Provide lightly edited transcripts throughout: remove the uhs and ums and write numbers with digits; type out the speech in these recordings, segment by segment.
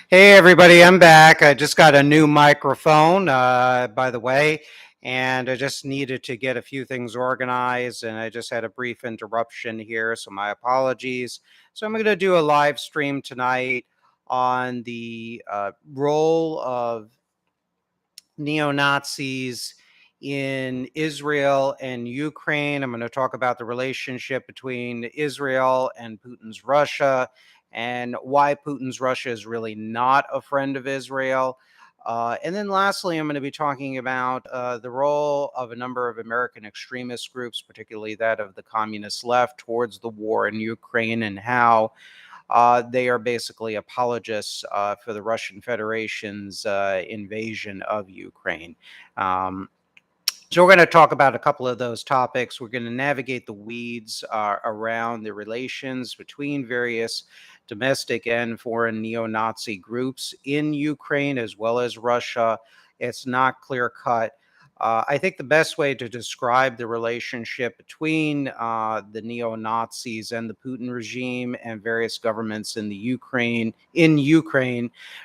Hey everybody, I'm back. I just got a new microphone, by the way, and I just needed to get a few things organized, and I just had a brief interruption here, so my apologies. So I'm going to do a live stream tonight on the role of neo-Nazis in Israel and Ukraine. I'm going to talk about the relationship between Israel and Putin's Russia and why Putin's Russia is really not a friend of Israel. And then lastly, I'm going to be talking about the role of a number of American extremist groups, particularly that of the communist left, towards the war in Ukraine and how they are basically apologists for the Russian Federation's invasion of Ukraine. Um, so we're going to talk about a couple of those topics. We're going to navigate the weeds around the relations between various domestic and foreign neo-Nazi groups in Ukraine as well as Russia. It's not clear cut. I think the best way to describe the relationship between the neo-Nazis and the Putin regime and various governments in Ukraine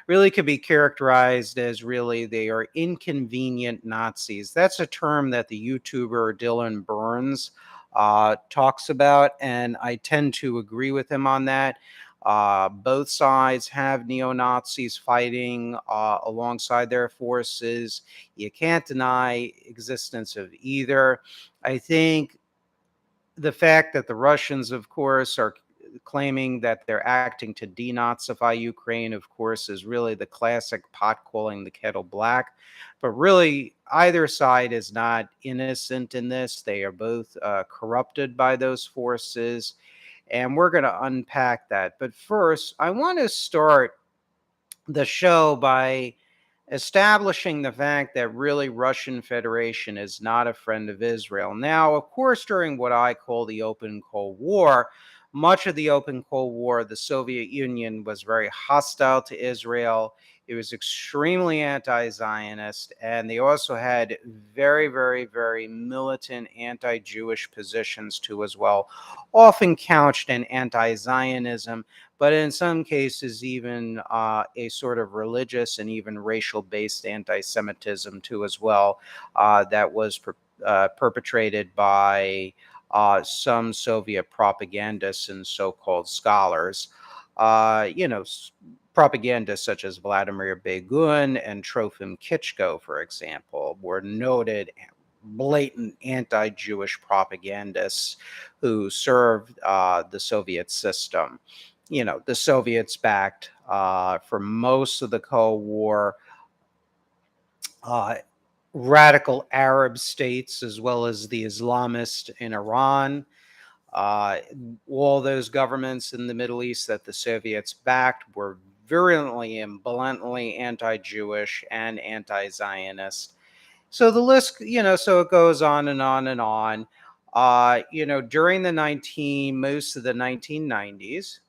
really could be characterized as really they are inconvenient Nazis. That's a term that the YouTuber Dylan Burns talks about, and I tend to agree with him on that. Both sides have neo-Nazis fighting alongside their forces. You can't deny existence of either. I think the fact that the Russians, of course, are claiming that they're acting to denazify Ukraine, of course, is really the classic pot calling the kettle black. But really, either side is not innocent in this. They are both corrupted by those forces. And we're going to unpack that. But first, I want to start the show by establishing the fact that really Russian Federation is not a friend of Israel. Now, of course, during what I call the open Cold War, much of the open Cold War, the Soviet Union was very hostile to Israel. It was extremely anti-Zionist, and they also had very, very, very militant anti-Jewish positions too as well, often couched in anti-Zionism, but in some cases, even a sort of religious and even racial based anti Semitism, too, as well, that was perpetrated by some Soviet propagandists and so called scholars. Propagandists such as Vladimir Begun and Trofim Kichko, for example, were noted blatant anti-Jewish propagandists who served the Soviet system. The Soviets backed for most of the Cold War uh, radical Arab states as well as the Islamists in Iran. Uh, all those governments in the Middle East that the Soviets backed were virulently and bluntly anti-Jewish and anti-Zionist. So the list, so it goes on and on and on. During most of the 1990s,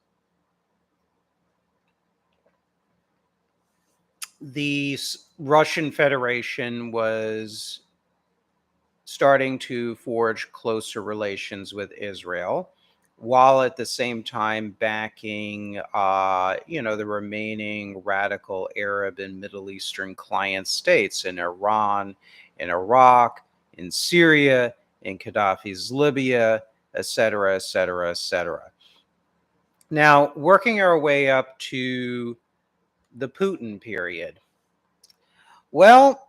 the Russian Federation was starting to forge closer relations with Israel, while at the same time backing, the remaining radical Arab and Middle Eastern client states in Iran, in Iraq, in Syria, in Gaddafi's Libya, et cetera, et cetera, et cetera. Now, working our way up to the Putin period. Well,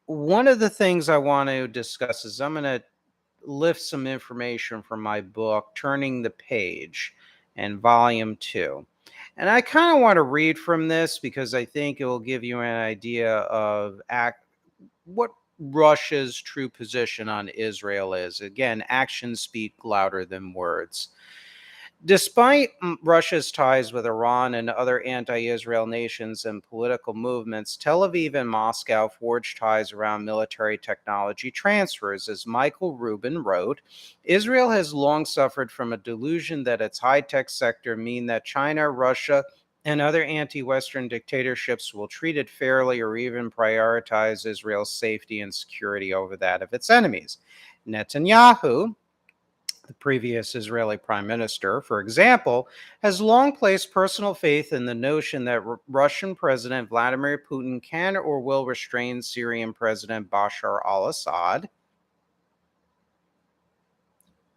one of the things I want to discuss is I'm going to lift some information from my book, Turning the Page, and volume 2. And I kind of want to read from this because I think it will give you an idea of what Russia's true position on Israel is. Again, actions speak louder than words. Despite Russia's ties with Iran and other anti Israel nations and political movements, Tel Aviv and Moscow forged ties around military technology transfers. As Michael Rubin wrote, Israel has long suffered from a delusion that its high tech sector mean that China, Russia, and other anti Western dictatorships will treat it fairly or even prioritize Israel's safety and security over that of its enemies. Netanyahu, The previous Israeli prime minister, for example, has long placed personal faith in the notion that Russian President Vladimir Putin can or will restrain Syrian President Bashar al Assad,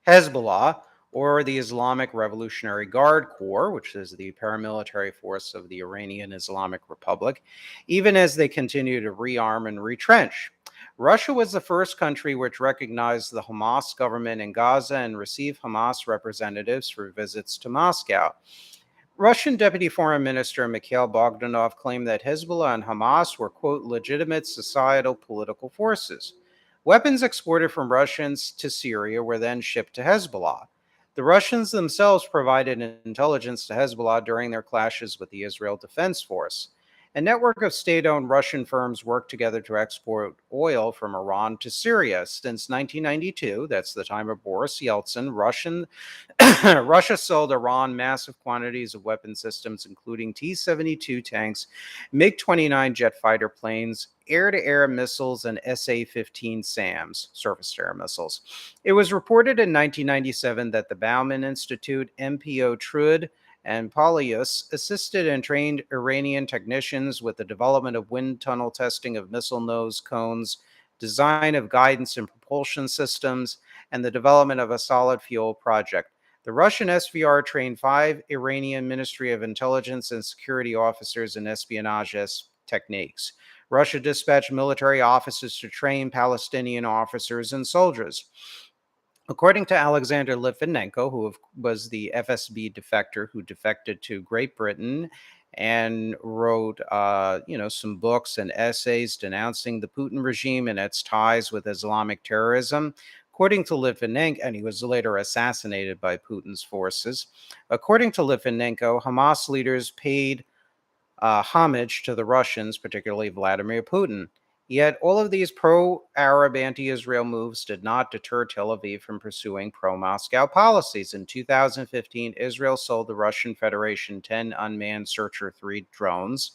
Hezbollah, or the Islamic Revolutionary Guard Corps, which is the paramilitary force of the Iranian Islamic Republic, even as they continue to rearm and retrench. Russia was the first country which recognized the Hamas government in Gaza and received Hamas representatives for visits to Moscow. Russian Deputy Foreign Minister Mikhail Bogdanov claimed that Hezbollah and Hamas were, quote, legitimate societal political forces. Weapons exported from Russians to Syria were then shipped to Hezbollah. The Russians themselves provided intelligence to Hezbollah during their clashes with the Israel Defense Force. A network of state owned Russian firms worked together to export oil from Iran to Syria. Since 1992, that's the time of Boris Yeltsin, Russia sold Iran massive quantities of weapon systems, including T-72 tanks, MiG-29 jet fighter planes, air-to-air missiles, and SA-15 SAMs, surface-to-air missiles. It was reported in 1997 that the Bauman Institute, MPO Trud, and Polyus assisted and trained Iranian technicians with the development of wind tunnel testing of missile nose cones, design of guidance and propulsion systems, and the development of a solid fuel project. The Russian SVR trained 5 Iranian Ministry of Intelligence and Security officers in espionage techniques. Russia dispatched military officers to train Palestinian officers and soldiers. According to Alexander Litvinenko, who was the FSB defector who defected to Great Britain and wrote, some books and essays denouncing the Putin regime and its ties with Islamic terrorism. According to Litvinenko, and he was later assassinated by Putin's forces. According to Litvinenko, Hamas leaders paid homage to the Russians, particularly Vladimir Putin. Yet all of these pro-Arab, anti-Israel moves did not deter Tel Aviv from pursuing pro-Moscow policies. In 2015, Israel sold the Russian Federation 10 unmanned Searcher 3 drones.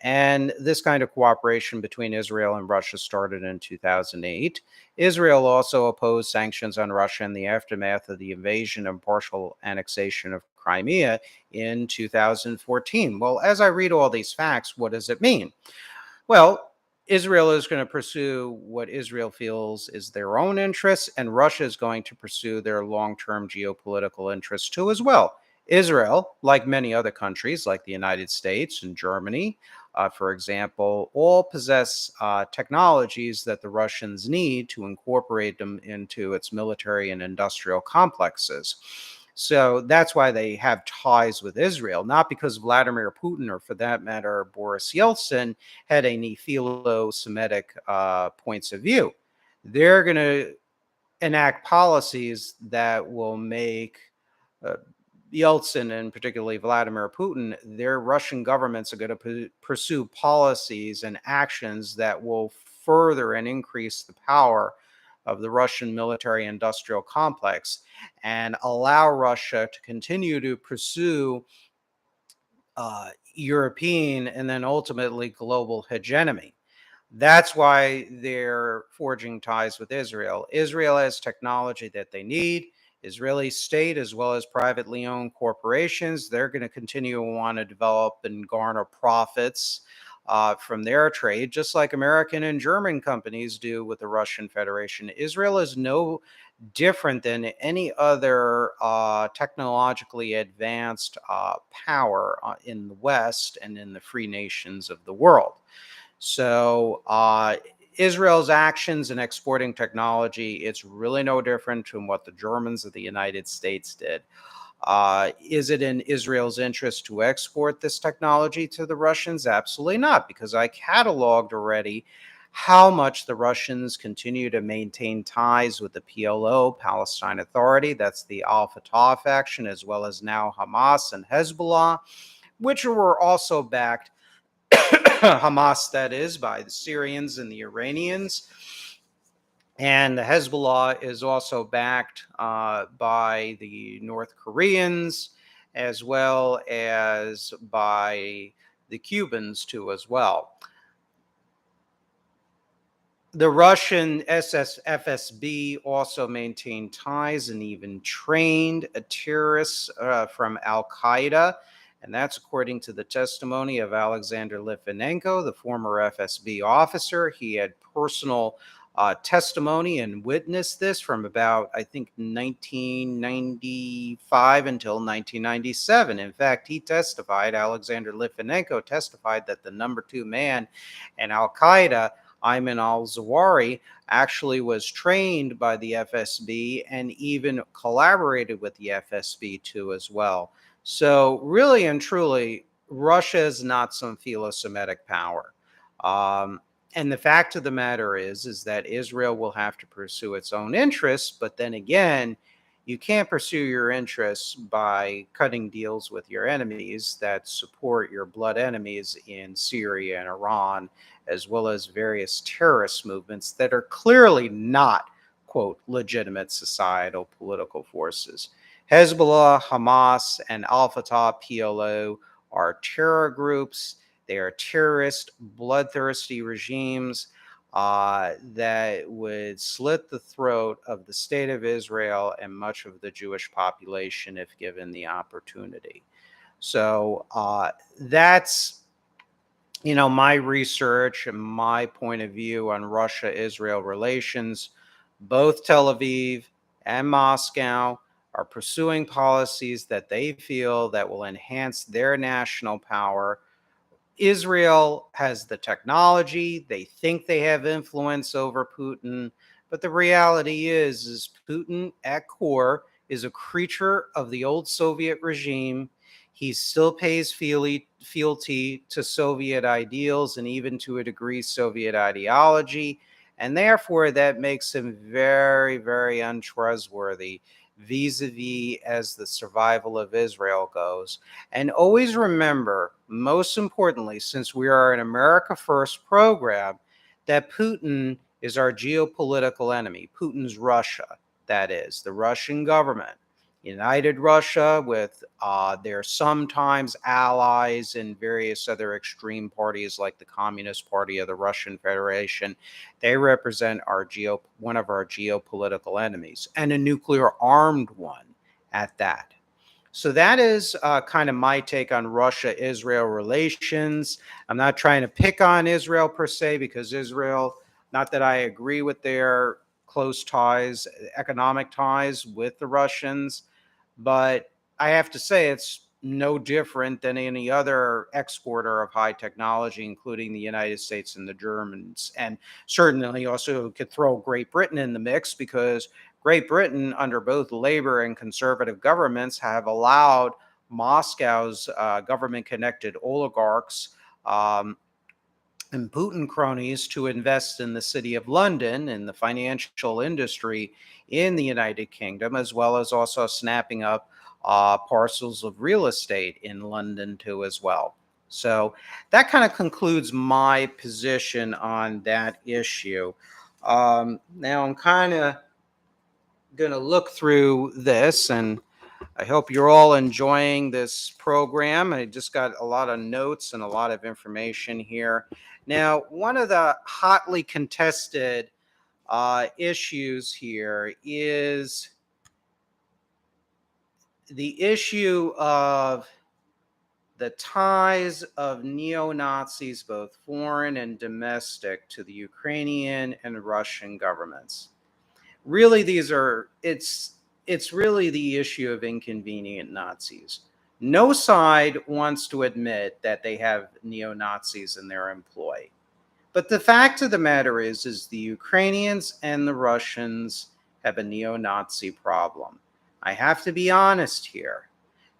And this kind of cooperation between Israel and Russia started in 2008. Israel also opposed sanctions on Russia in the aftermath of the invasion and partial annexation of Crimea in 2014. Well, as I read all these facts, what does it mean? Well, Israel is going to pursue what Israel feels is their own interests, and Russia is going to pursue their long-term geopolitical interests too as well. Israel, like many other countries, like the United States and Germany, for example, all possess technologies that the Russians need to incorporate them into its military and industrial complexes. So that's why they have ties with Israel, not because Vladimir Putin, or for that matter, Boris Yeltsin, had any philo-Semitic points of view. They're going to enact policies that will make Yeltsin, and particularly Vladimir Putin, their Russian governments are going to pursue policies and actions that will further and increase the power of the Russian military industrial complex and allow Russia to continue to pursue European and then ultimately global hegemony. That's why they're forging ties with Israel. Israel has technology that they need. Israeli state, as well as privately owned corporations, they're going to continue to want to develop and garner profits from their trade, just like American and German companies do with the Russian Federation. Israel is no different than any other technologically advanced power in the West and in the free nations of the world. So Israel's actions in exporting technology, it's really no different from what the Germans of the United States did. Is it in Israel's interest to export this technology to the Russians? Absolutely not, because I cataloged already how much the Russians continue to maintain ties with the PLO, Palestine Authority, that's the Al-Fatah faction, as well as now Hamas and Hezbollah, which were also backed Hamas, that is, by the Syrians and the Iranians. And the Hezbollah is also backed by the North Koreans, as well as by the Cubans, too, as well. The Russian FSB also maintained ties and even trained terrorists from Al Qaeda. And that's according to the testimony of Alexander Litvinenko, the former FSB officer. He had personal testimony and witnessed this from about, I think, 1995 until 1997. In fact, Alexander Litvinenko testified that the number two man in Al Qaeda, Ayman al-Zawahiri, actually was trained by the FSB and even collaborated with the FSB too as well. So really and truly, Russia is not some philo-Semitic power. And the fact of the matter is that Israel will have to pursue its own interests, but then again, you can't pursue your interests by cutting deals with your enemies that support your blood enemies in Syria and Iran, as well as various terrorist movements that are clearly not, quote, legitimate societal political forces. Hezbollah, Hamas, and Al Fatah PLO are terror groups. They are terrorist, bloodthirsty regimes that would slit the throat of the state of Israel and much of the Jewish population if given the opportunity. So that's, my research and my point of view on Russia-Israel relations. Both Tel Aviv and Moscow are pursuing policies that they feel that will enhance their national power. Israel has the technology. They think they have influence over Putin. But the reality is Putin at core is a creature of the old Soviet regime. He still pays fealty to Soviet ideals and even to a degree Soviet ideology. And therefore, that makes him very, very untrustworthy vis-a-vis as the survival of Israel goes. And always remember, most importantly, since we are an America First program, that Putin is our geopolitical enemy. Putin's Russia, that is, the Russian government. United Russia with their sometimes allies in various other extreme parties like the Communist Party of the Russian Federation. They represent one of our geopolitical enemies, and a nuclear armed one at that. So that is kind of my take on Russia-Israel relations. I'm not trying to pick on Israel per se, because Israel, not that I agree with their close ties, economic ties with the Russians, but I have to say it's no different than any other exporter of high technology, including the United States and the Germans. And certainly also could throw Great Britain in the mix, because Great Britain, under both Labor and conservative governments, have allowed Moscow's government-connected oligarchs and Putin cronies to invest in the city of London and the financial industry in the United Kingdom, as well as also snapping up parcels of real estate in London too as well. So that kind of concludes my position on that issue. Now I'm kind of going to look through this, and I hope you're all enjoying this program. I just got a lot of notes and a lot of information here. Now, one of the hotly contested issues here is the issue of the ties of neo-Nazis, both foreign and domestic, to the Ukrainian and Russian governments. Really, it's really the issue of inconvenient Nazis. No side wants to admit that they have neo-Nazis in their employ. But the fact of the matter is the Ukrainians and the Russians have a neo-Nazi problem. I have to be honest here.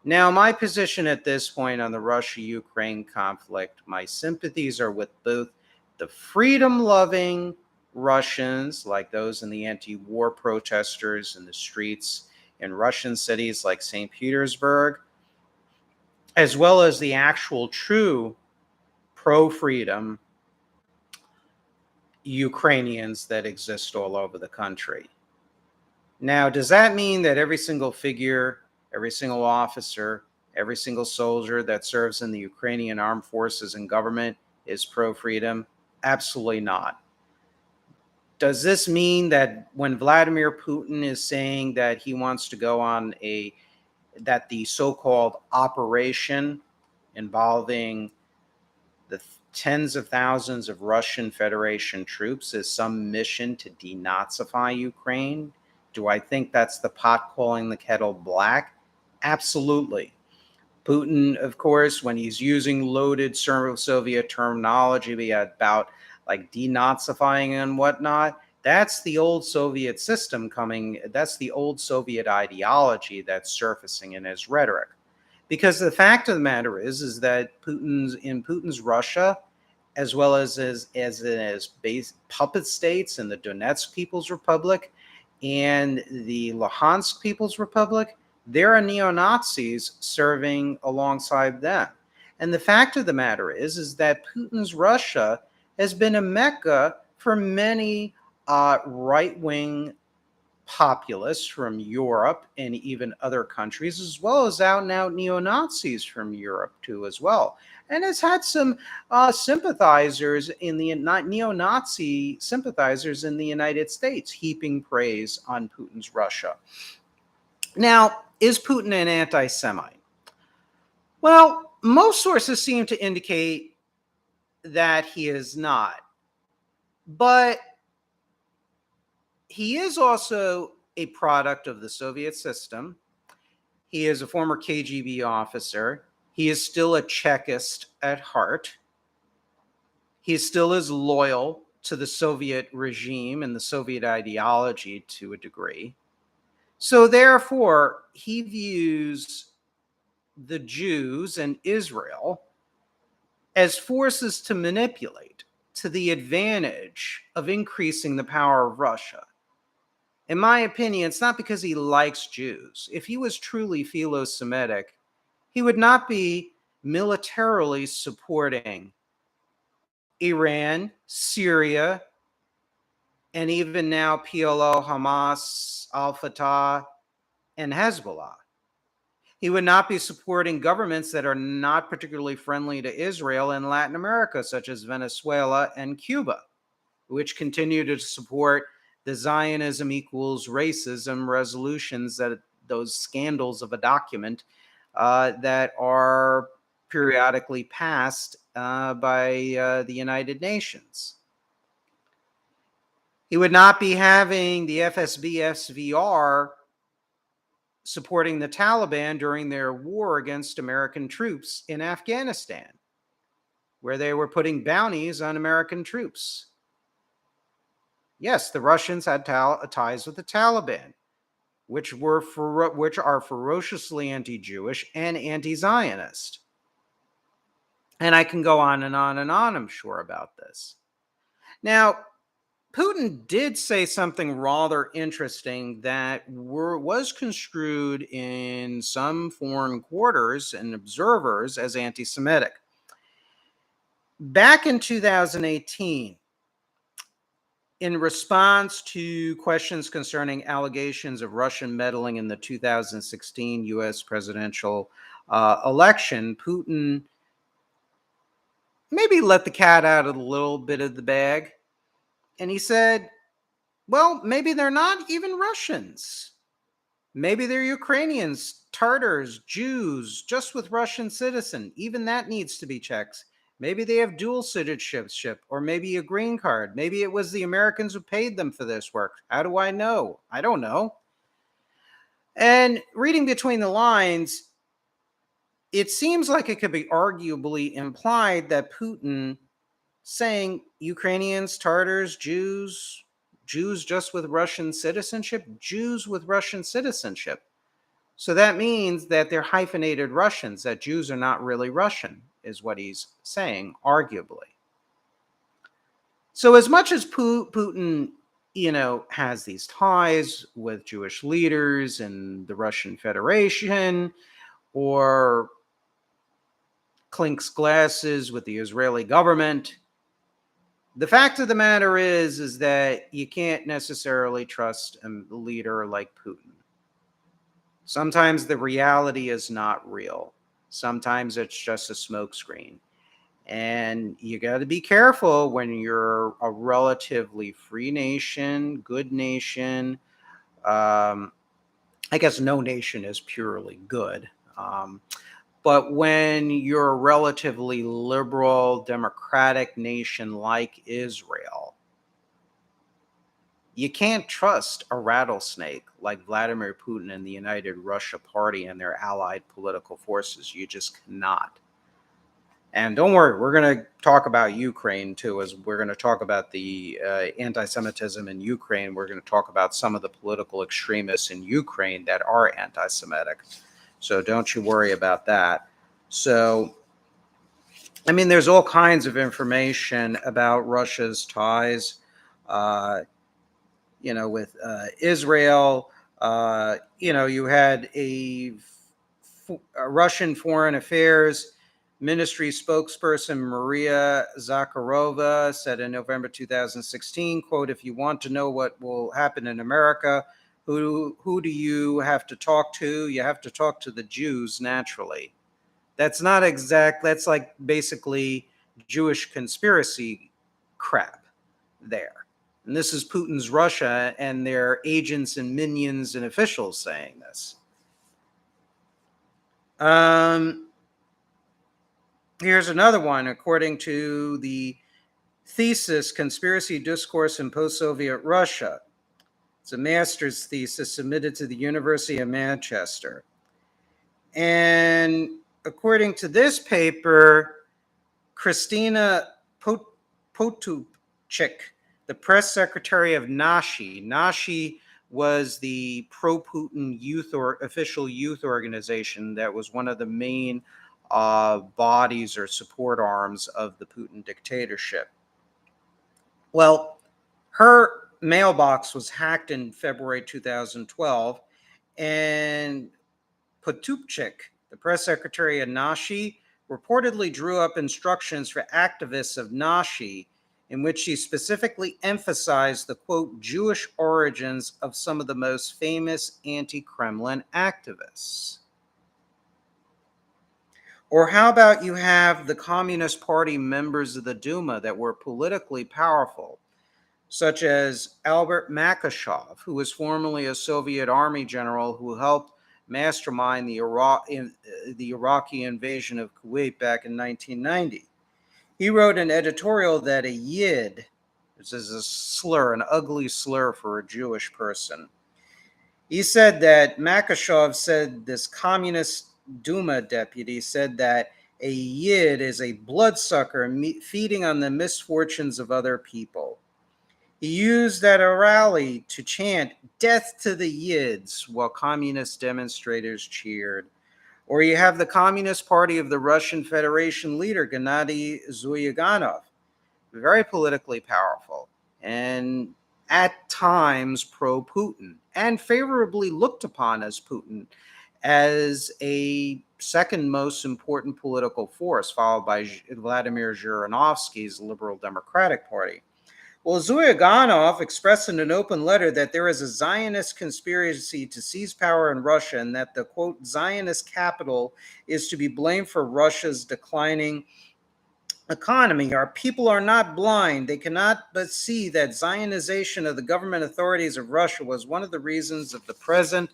Now, my position at this point on the Russia-Ukraine conflict, my sympathies are with both the freedom-loving Russians, like those in the anti-war protesters in the streets in Russian cities like St. Petersburg, as well as the actual true pro-freedom Ukrainians that exist all over the country. Now, does that mean that every single figure, every single officer, every single soldier that serves in the Ukrainian armed forces and government is pro-freedom? Absolutely not. Does this mean that when Vladimir Putin is saying that he wants to go on that the so-called operation involving the tens of thousands of Russian Federation troops is some mission to denazify Ukraine? Do I think that's the pot calling the kettle black? Absolutely. Putin, of course, when he's using loaded Soviet terminology about like denazifying and whatnot, that's the old Soviet system coming, that's the old Soviet ideology that's surfacing in his rhetoric. Because the fact of the matter is that Putin's Russia, as well as base puppet states in the Donetsk People's Republic and the Luhansk People's Republic, there are neo-Nazis serving alongside them. And the fact of the matter is that Putin's Russia has been a mecca for many right-wing populists from Europe and even other countries, as well as out and out neo-Nazis from Europe too, as well. And it's had some sympathizers in the neo-Nazi sympathizers in the United States heaping praise on Putin's Russia. Now, is Putin an anti-Semite? Well, most sources seem to indicate that he is not. But he is also a product of the Soviet system. He is a former KGB officer. He is still a Chekist at heart. He still is loyal to the Soviet regime and the Soviet ideology to a degree. So therefore, he views the Jews and Israel as forces to manipulate to the advantage of increasing the power of Russia. In my opinion, it's not because he likes Jews. If he was truly philo-Semitic, he would not be militarily supporting Iran, Syria, and even now PLO, Hamas, Al-Fatah, and Hezbollah. He would not be supporting governments that are not particularly friendly to Israel in Latin America, such as Venezuela and Cuba, which continue to support the Zionism equals racism resolutions, that those scandals of a document that are periodically passed by the United Nations. He would not be having the FSB SVR supporting the Taliban during their war against American troops in Afghanistan, where they were putting bounties on American troops. Yes, the Russians had ties with the Taliban, which are ferociously anti-Jewish and anti-Zionist. And I can go on and on and on, I'm sure, about this. Now, Putin did say something rather interesting that was construed in some foreign quarters and observers as anti-Semitic. Back in 2018, in response to questions concerning allegations of Russian meddling in the 2016 U.S. presidential election, Putin maybe let the cat out of a little bit of the bag. And he said, well, maybe they're not even Russians. Maybe they're Ukrainians, Tartars, Jews, just with Russian citizen. Even that needs to be checked. Maybe they have dual citizenship, or maybe a green card. Maybe it was the Americans who paid them for this work. How do I know? I don't know. And reading between the lines, it seems like it could be arguably implied that Putin saying Ukrainians, Tartars, Jews just with Russian citizenship, Jews with Russian citizenship. So that means that they're hyphenated Russians, that Jews are not really Russian, is what he's saying, arguably. So as much as Putin, has these ties with Jewish leaders and the Russian Federation, or clinks glasses with the Israeli government, the fact of the matter is that you can't necessarily trust a leader like Putin. Sometimes the reality is not real. Sometimes it's just a smokescreen. And you got to be careful when you're a relatively free nation, good nation. Um, I guess no nation is purely good. But when you're a relatively liberal, democratic nation like Israel, you can't trust a rattlesnake like Vladimir Putin and the United Russia Party and their allied political forces. You just cannot. And don't worry, we're going to talk about Ukraine too, as we're going to talk about the anti Semitism in Ukraine. We're going to talk about some of the political extremists in Ukraine that are anti Semitic. So don't you worry about that. So, I mean, there's all kinds of information about Russia's ties, uh, with Israel. You had a Russian Foreign Affairs Ministry spokesperson Maria Zakharova said in November 2016, quote, "If you want to know what will happen in America, who do you have to talk to? You have to talk to the Jews, naturally." That's not exact. That's like basically Jewish conspiracy crap there. And this is Putin's Russia and their agents and minions and officials saying this. Here's another one. According to the thesis, Conspiracy Discourse in Post-Soviet Russia, it's a master's thesis submitted to the University of Manchester. And according to this paper, Christina Potupchik, the press secretary of Nashi. Nashi was the pro-Putin official youth organization that was one of the main bodies or support arms of the Putin dictatorship. Well, her mailbox was hacked in February 2012, and Potupchik, the press secretary of Nashi, reportedly drew up instructions for activists of Nashi in which she specifically emphasized the, quote, Jewish origins of some of the most famous anti-Kremlin activists. Or how about you have the Communist Party members of the Duma that were politically powerful, such as Albert Makashov, who was formerly a Soviet army general who helped mastermind the Iraqi invasion of Kuwait back in 1990. He wrote an editorial that a Yid, this is a slur, an ugly slur for a Jewish person. He said that Makashov said, this communist Duma deputy said that a Yid is a bloodsucker feeding on the misfortunes of other people. He used at a rally to chant "Death to the Yids" while communist demonstrators cheered. Or you have the Communist Party of the Russian Federation leader, Gennady Zyuganov, very politically powerful and at times pro-Putin and favorably looked upon as Putin as a second most important political force, followed by Vladimir Zhirinovsky's Liberal Democratic Party. Well, Zyuganov expressed in an open letter that there is a Zionist conspiracy to seize power in Russia and that the, quote, Zionist capital is to be blamed for Russia's declining economy. Our people are not blind. They cannot but see that Zionization of the government authorities of Russia was one of the reasons of the present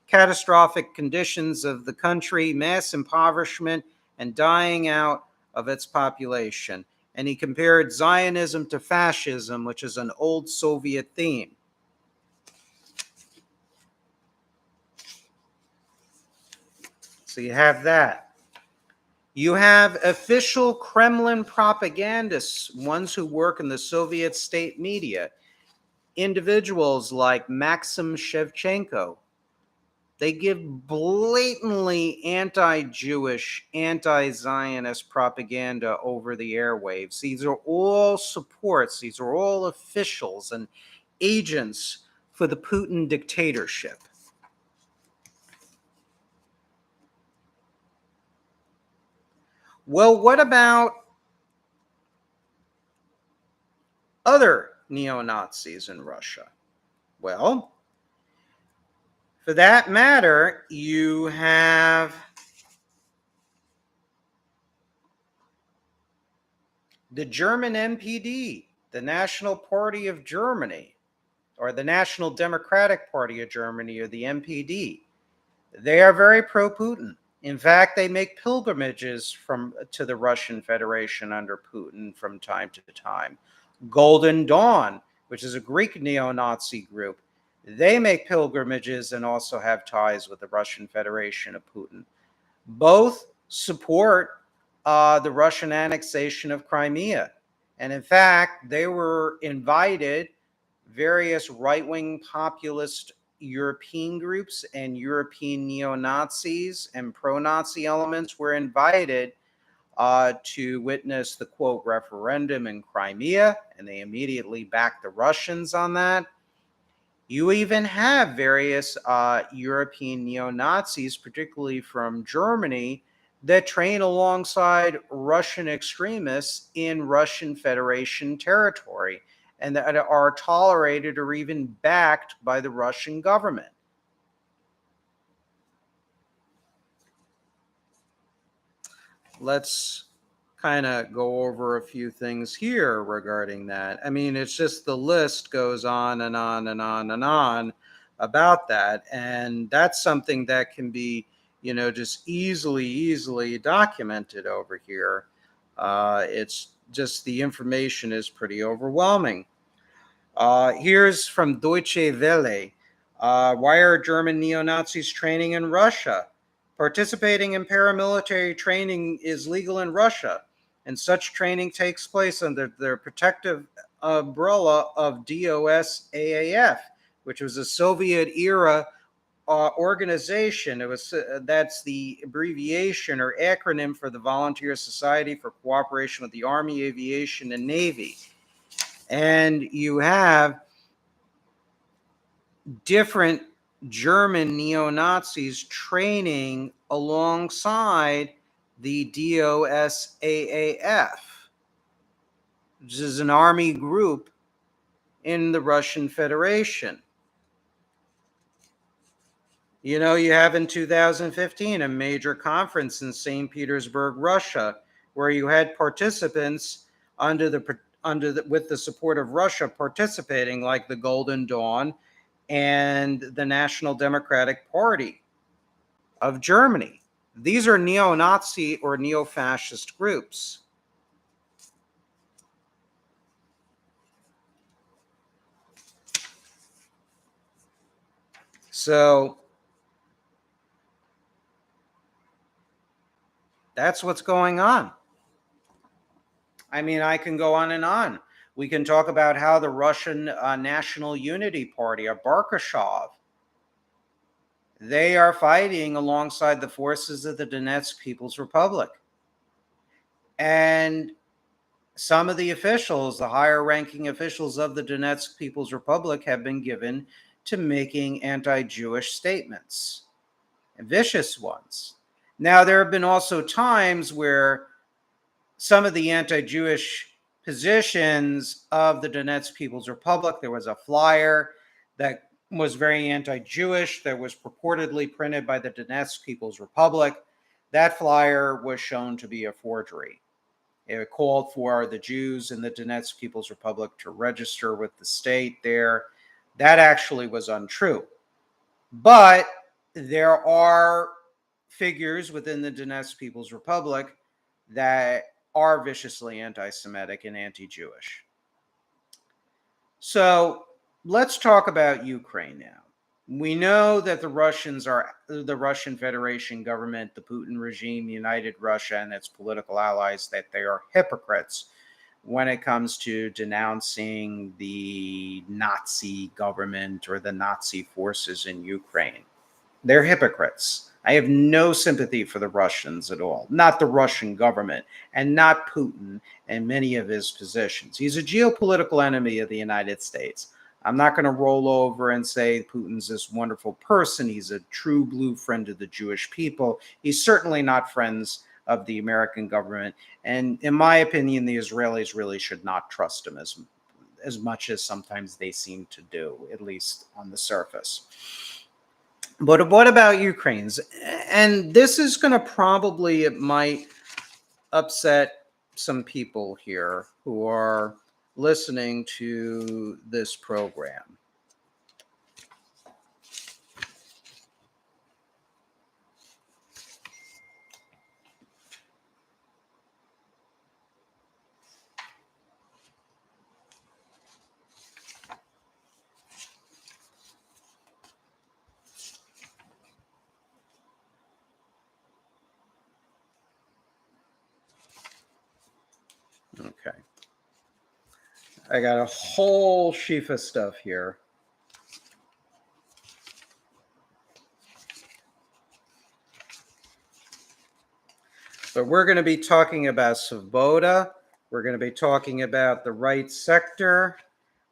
catastrophic conditions of the country, mass impoverishment, and dying out of its population. And he compared Zionism to fascism, which is an old Soviet theme. So you have that. You have official Kremlin propagandists, ones who work in the Soviet state media, individuals like Maxim Shevchenko. They give blatantly anti-Jewish, anti-Zionist propaganda over the airwaves. These are all supports. These are all officials and agents for the Putin dictatorship. Well, what about other neo-Nazis in Russia? Well, for that matter, you have The German NPD, the National Party of Germany, or the National Democratic Party of Germany, or the NPD, they are very pro-Putin. In fact, they make pilgrimages to the Russian Federation under Putin from time to time. Golden Dawn, which is a Greek neo-Nazi group, they make pilgrimages and also have ties with the Russian Federation of Putin. Both support the Russian annexation of Crimea. And in fact, they were invited, various right-wing populist European groups and European neo-Nazis and pro-Nazi elements were invited to witness the, quote, referendum in Crimea, and they immediately backed the Russians on that. You even have various European neo-Nazis, particularly from Germany, that train alongside Russian extremists in Russian Federation territory and that are tolerated or even backed by the Russian government. Let's kind of go over a few things here regarding that. I mean, it's just the list goes on and on and on and on about that. And that's something that can be, just easily documented over here. It's just the information is pretty overwhelming. Here's from Deutsche Welle. Why are German neo-Nazis training in Russia? Participating in paramilitary training is legal in Russia, and such training takes place under the protective umbrella of DOS-AAF, which was a Soviet-era organization. That's the abbreviation or acronym for the Volunteer Society for Cooperation with the Army, Aviation, and Navy. And you have different German neo-Nazis training alongside the DOS-AAF, which is an army group in the Russian Federation. You have in 2015 a major conference in St. Petersburg, Russia, where you had participants with the support of Russia participating, like the Golden Dawn and the National Democratic Party of Germany. These are neo-Nazi or neo-fascist groups. So that's what's going on. I mean, I can go on and on. We can talk about how the Russian National Unity Party, or Barkashov, they are fighting alongside the forces of the Donetsk People's Republic. And some of the officials, the higher ranking officials of the Donetsk People's Republic, have been given to making anti-Jewish statements, vicious ones. Now, there have been also times where some of the anti-Jewish positions of the Donetsk People's Republic, there was a flyer that was very anti-Jewish that was purportedly printed by the Donetsk People's Republic. That flyer was shown to be a forgery. It called for the Jews in the Donetsk People's Republic to register with the state there. That actually was untrue. But there are figures within the Donetsk People's Republic that are viciously anti-Semitic and anti-Jewish. So let's talk about Ukraine now. We know that the Russian Federation government, the Putin regime, United Russia, and its political allies, that they are hypocrites when it comes to denouncing the Nazi government or the Nazi forces in Ukraine. They're hypocrites. I have no sympathy for the Russians at all, not the Russian government, and not Putin and many of his positions. He's a geopolitical enemy of the United States. I'm not going to roll over and say Putin's this wonderful person. He's a true blue friend of the Jewish people. He's certainly not friends of the American government. And in my opinion, the Israelis really should not trust him as much as sometimes they seem to do, at least on the surface. But what about Ukraine's? And this is going to it might upset some people here who are listening to this program. Okay. I got a whole sheaf of stuff here. But we're going to be talking about Svoboda. We're going to be talking about the right sector.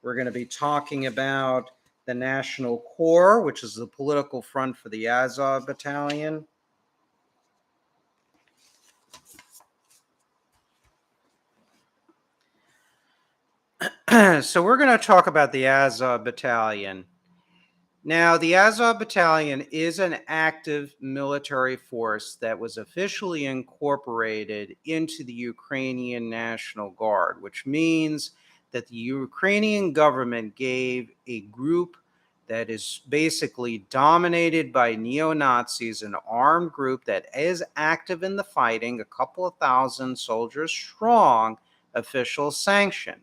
We're going to be talking about the National Corps, which is the political front for the Azov Battalion. So we're going to talk about the Azov Battalion. Now, the Azov Battalion is an active military force that was officially incorporated into the Ukrainian National Guard, which means that the Ukrainian government gave a group that is basically dominated by neo-Nazis, an armed group that is active in the fighting, a couple of thousand soldiers strong, official sanction.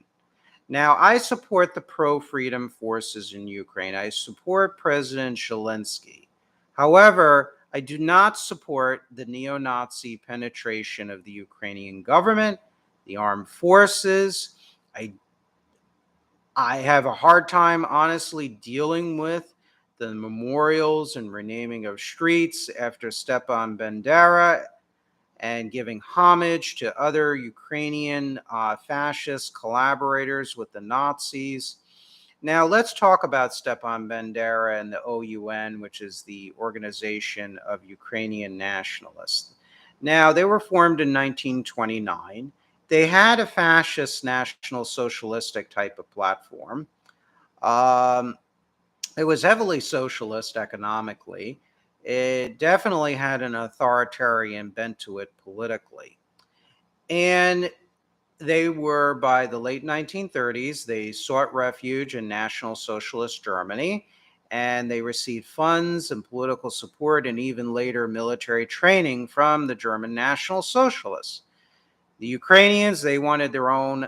Now, I support the pro-freedom forces in Ukraine. I support President Zelensky. However, I do not support the neo-Nazi penetration of the Ukrainian government, the armed forces. I have a hard time, honestly, dealing with the memorials and renaming of streets after Stepan Bandera and giving homage to other Ukrainian fascist collaborators with the Nazis. Now, let's talk about Stepan Bandera and the OUN, which is the Organization of Ukrainian Nationalists. Now, they were formed in 1929. They had a fascist National Socialistic type of platform. Um, it was heavily socialist economically. It definitely had an authoritarian bent to it politically. And they were, by the late 1930s, they sought refuge in National Socialist Germany, and they received funds and political support and even later military training from the German National Socialists. The Ukrainians, they wanted their own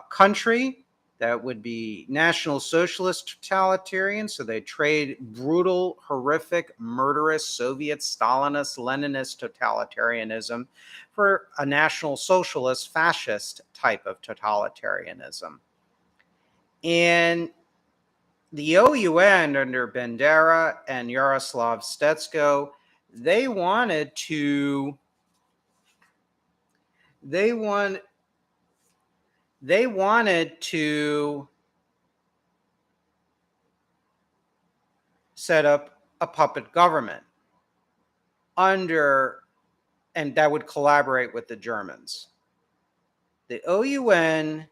country that would be National Socialist totalitarian. So they trade brutal, horrific, murderous Soviet, Stalinist, Leninist totalitarianism for a National Socialist, fascist type of totalitarianism. And the OUN under Bandera and Yaroslav Stetsko, they wanted to set up a puppet government and that would collaborate with the Germans. The OUN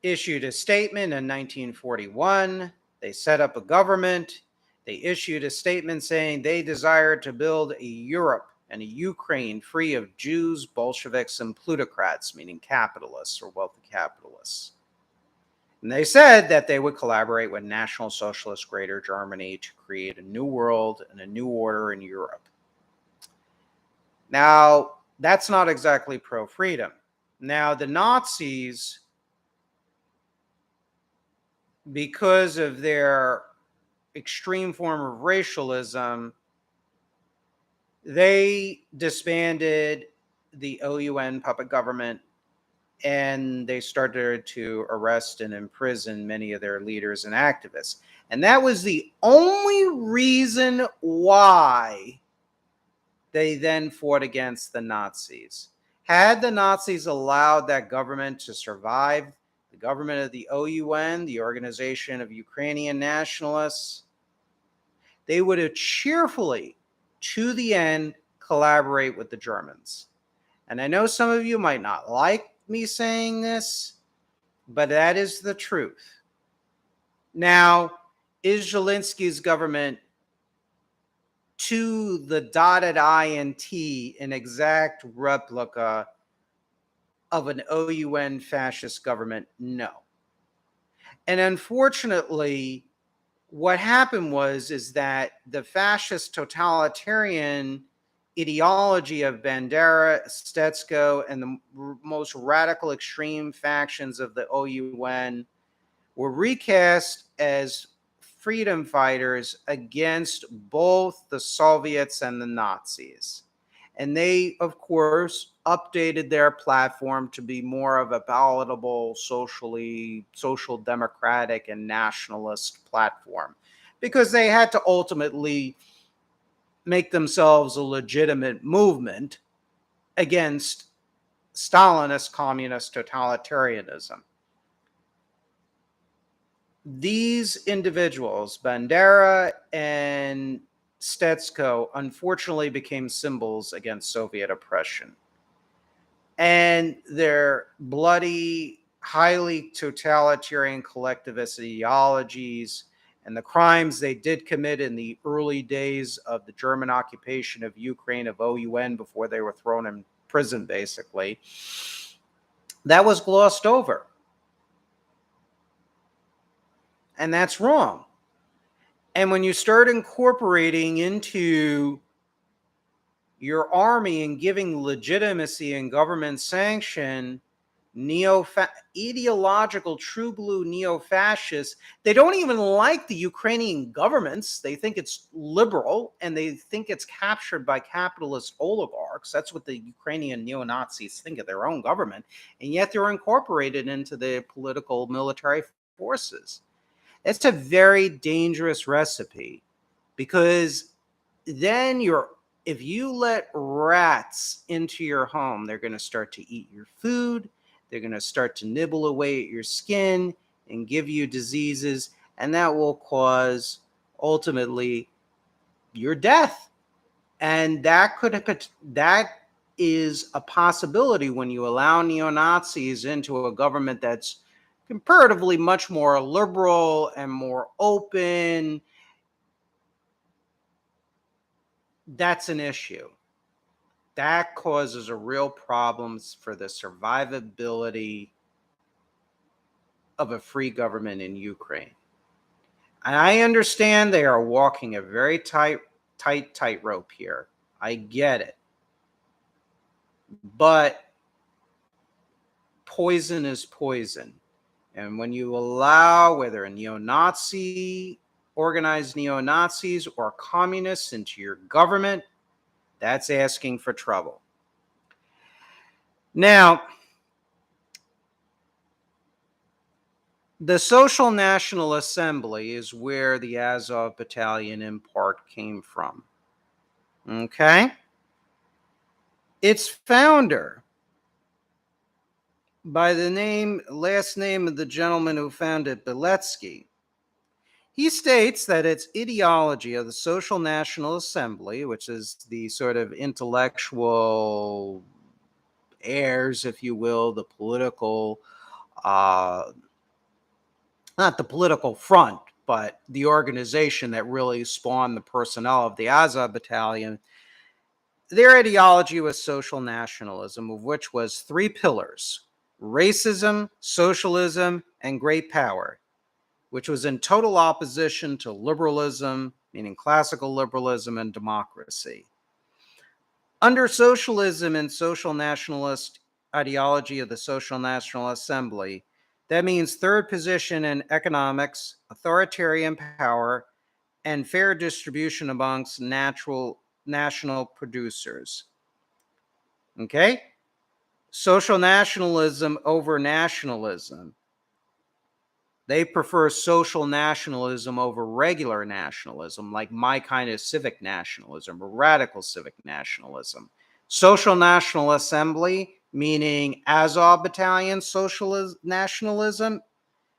issued a statement in 1941. They set up a government. They issued a statement saying they desired to build a Europe and a Ukraine free of Jews, Bolsheviks, and plutocrats, meaning capitalists or wealthy capitalists. And they said that they would collaborate with National Socialist Greater Germany to create a new world and a new order in Europe. Now, that's not exactly pro-freedom. Now, the Nazis, because of their extreme form of racialism, they disbanded the OUN puppet government and they started to arrest and imprison many of their leaders and activists. And that was the only reason why they then fought against the Nazis. Had the Nazis allowed that government to survive, the government of the OUN, the Organization of Ukrainian Nationalists, they would have cheerfully, to the end, collaborate with the Germans. And I know some of you might not like me saying this, but that is the truth. Now, is Zelensky's government to the dotted I and T an exact replica of an OUN fascist government? No. And unfortunately, what happened is that the fascist totalitarian ideology of Bandera, Stetsko, and the most radical extreme factions of the OUN were recast as freedom fighters against both the Soviets and the Nazis. And they, of course, updated their platform to be more of a palatable, social democratic and nationalist platform because they had to ultimately make themselves a legitimate movement against Stalinist communist totalitarianism. These individuals, Bandera and Stetsko, unfortunately became symbols against Soviet oppression. And their bloody, highly totalitarian collectivist ideologies and the crimes they did commit in the early days of the German occupation of Ukraine, of OUN, before they were thrown in prison, basically, that was glossed over. And that's wrong. And when you start incorporating into your army and giving legitimacy and government sanction ideological true blue neo-fascists, they don't even like the Ukrainian governments. They think it's liberal and they think it's captured by capitalist oligarchs. That's what the Ukrainian neo-Nazis think of their own government. And yet they're incorporated into the political military forces. It's a very dangerous recipe because then if you let rats into your home, they're going to start to eat your food. They're going to start to nibble away at your skin and give you diseases, and that will cause ultimately your death. And that is a possibility when you allow neo-Nazis into a government that's comparatively much more liberal and more open. That's an issue. That causes a real problems for the survivability of a free government in Ukraine. And I understand they are walking a very tightrope here. I get it. But poison is poison. And when you allow whether a neo-Nazi, organized neo-Nazis or communists into your government, that's asking for trouble. Now, the Social National Assembly is where the Azov Battalion in part came from. Okay? Its founder, by the last name of the gentleman who founded Beletsky, he states that its ideology of the Social National Assembly, which is the sort of intellectual heirs, if you will, the political not the political front, but the organization that really spawned the personnel of the Azov Battalion, their ideology was social nationalism, of which was three pillars: racism, socialism, and great power, which was in total opposition to liberalism, meaning classical liberalism and democracy. Under socialism and social nationalist ideology of the Social National Assembly, that means third position in economics, authoritarian power, and fair distribution amongst national producers. Okay? Social nationalism over nationalism. They prefer social nationalism over regular nationalism, like my kind of civic nationalism or radical civic nationalism. Social National Assembly, meaning Azov Battalion nationalism,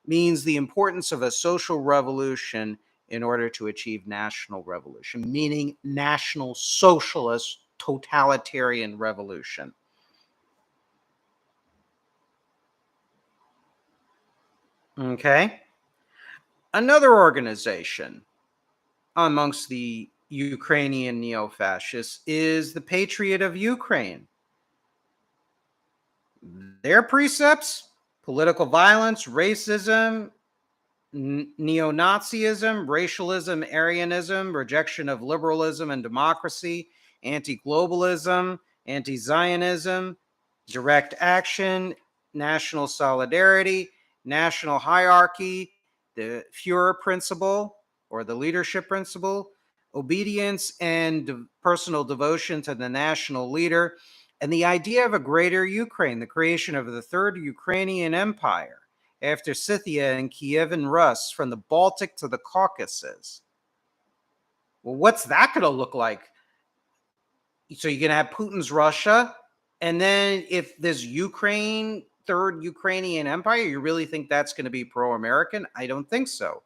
means the importance of a social revolution in order to achieve national revolution, meaning national socialist totalitarian revolution. Okay? Another organization amongst the Ukrainian neo-fascists is the Patriot of Ukraine. Their precepts: political violence, racism, neo-Nazism, racialism, Aryanism, rejection of liberalism and democracy, anti-globalism, anti-Zionism, direct action, national solidarity, national hierarchy, the Führer principle or the leadership principle, obedience and personal devotion to the national leader, and the idea of a greater Ukraine, the creation of the third Ukrainian empire after Scythia and Kievan Rus from the Baltic to the Caucasus. Well, what's that going to look like? So you're going to have Putin's Russia, and then if this Ukraine, third Ukrainian empire, you really think that's going to be pro-American? I don't think so.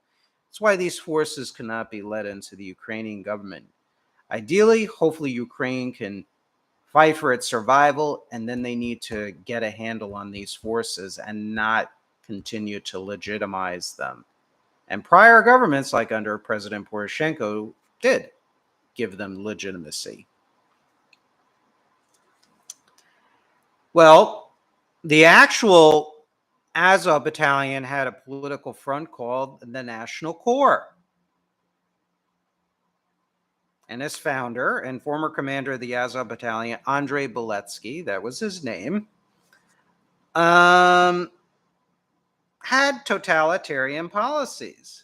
That's why these forces cannot be led into the Ukrainian government. Ideally, hopefully Ukraine can fight for its survival, and then they need to get a handle on these forces and not continue to legitimize them. And prior governments, like under President Poroshenko, did give them legitimacy. Well, the actual Azov battalion had a political front called the National Corps. And its founder and former commander of the Azov battalion, Andrei Beletsky, that was his name, had totalitarian policies.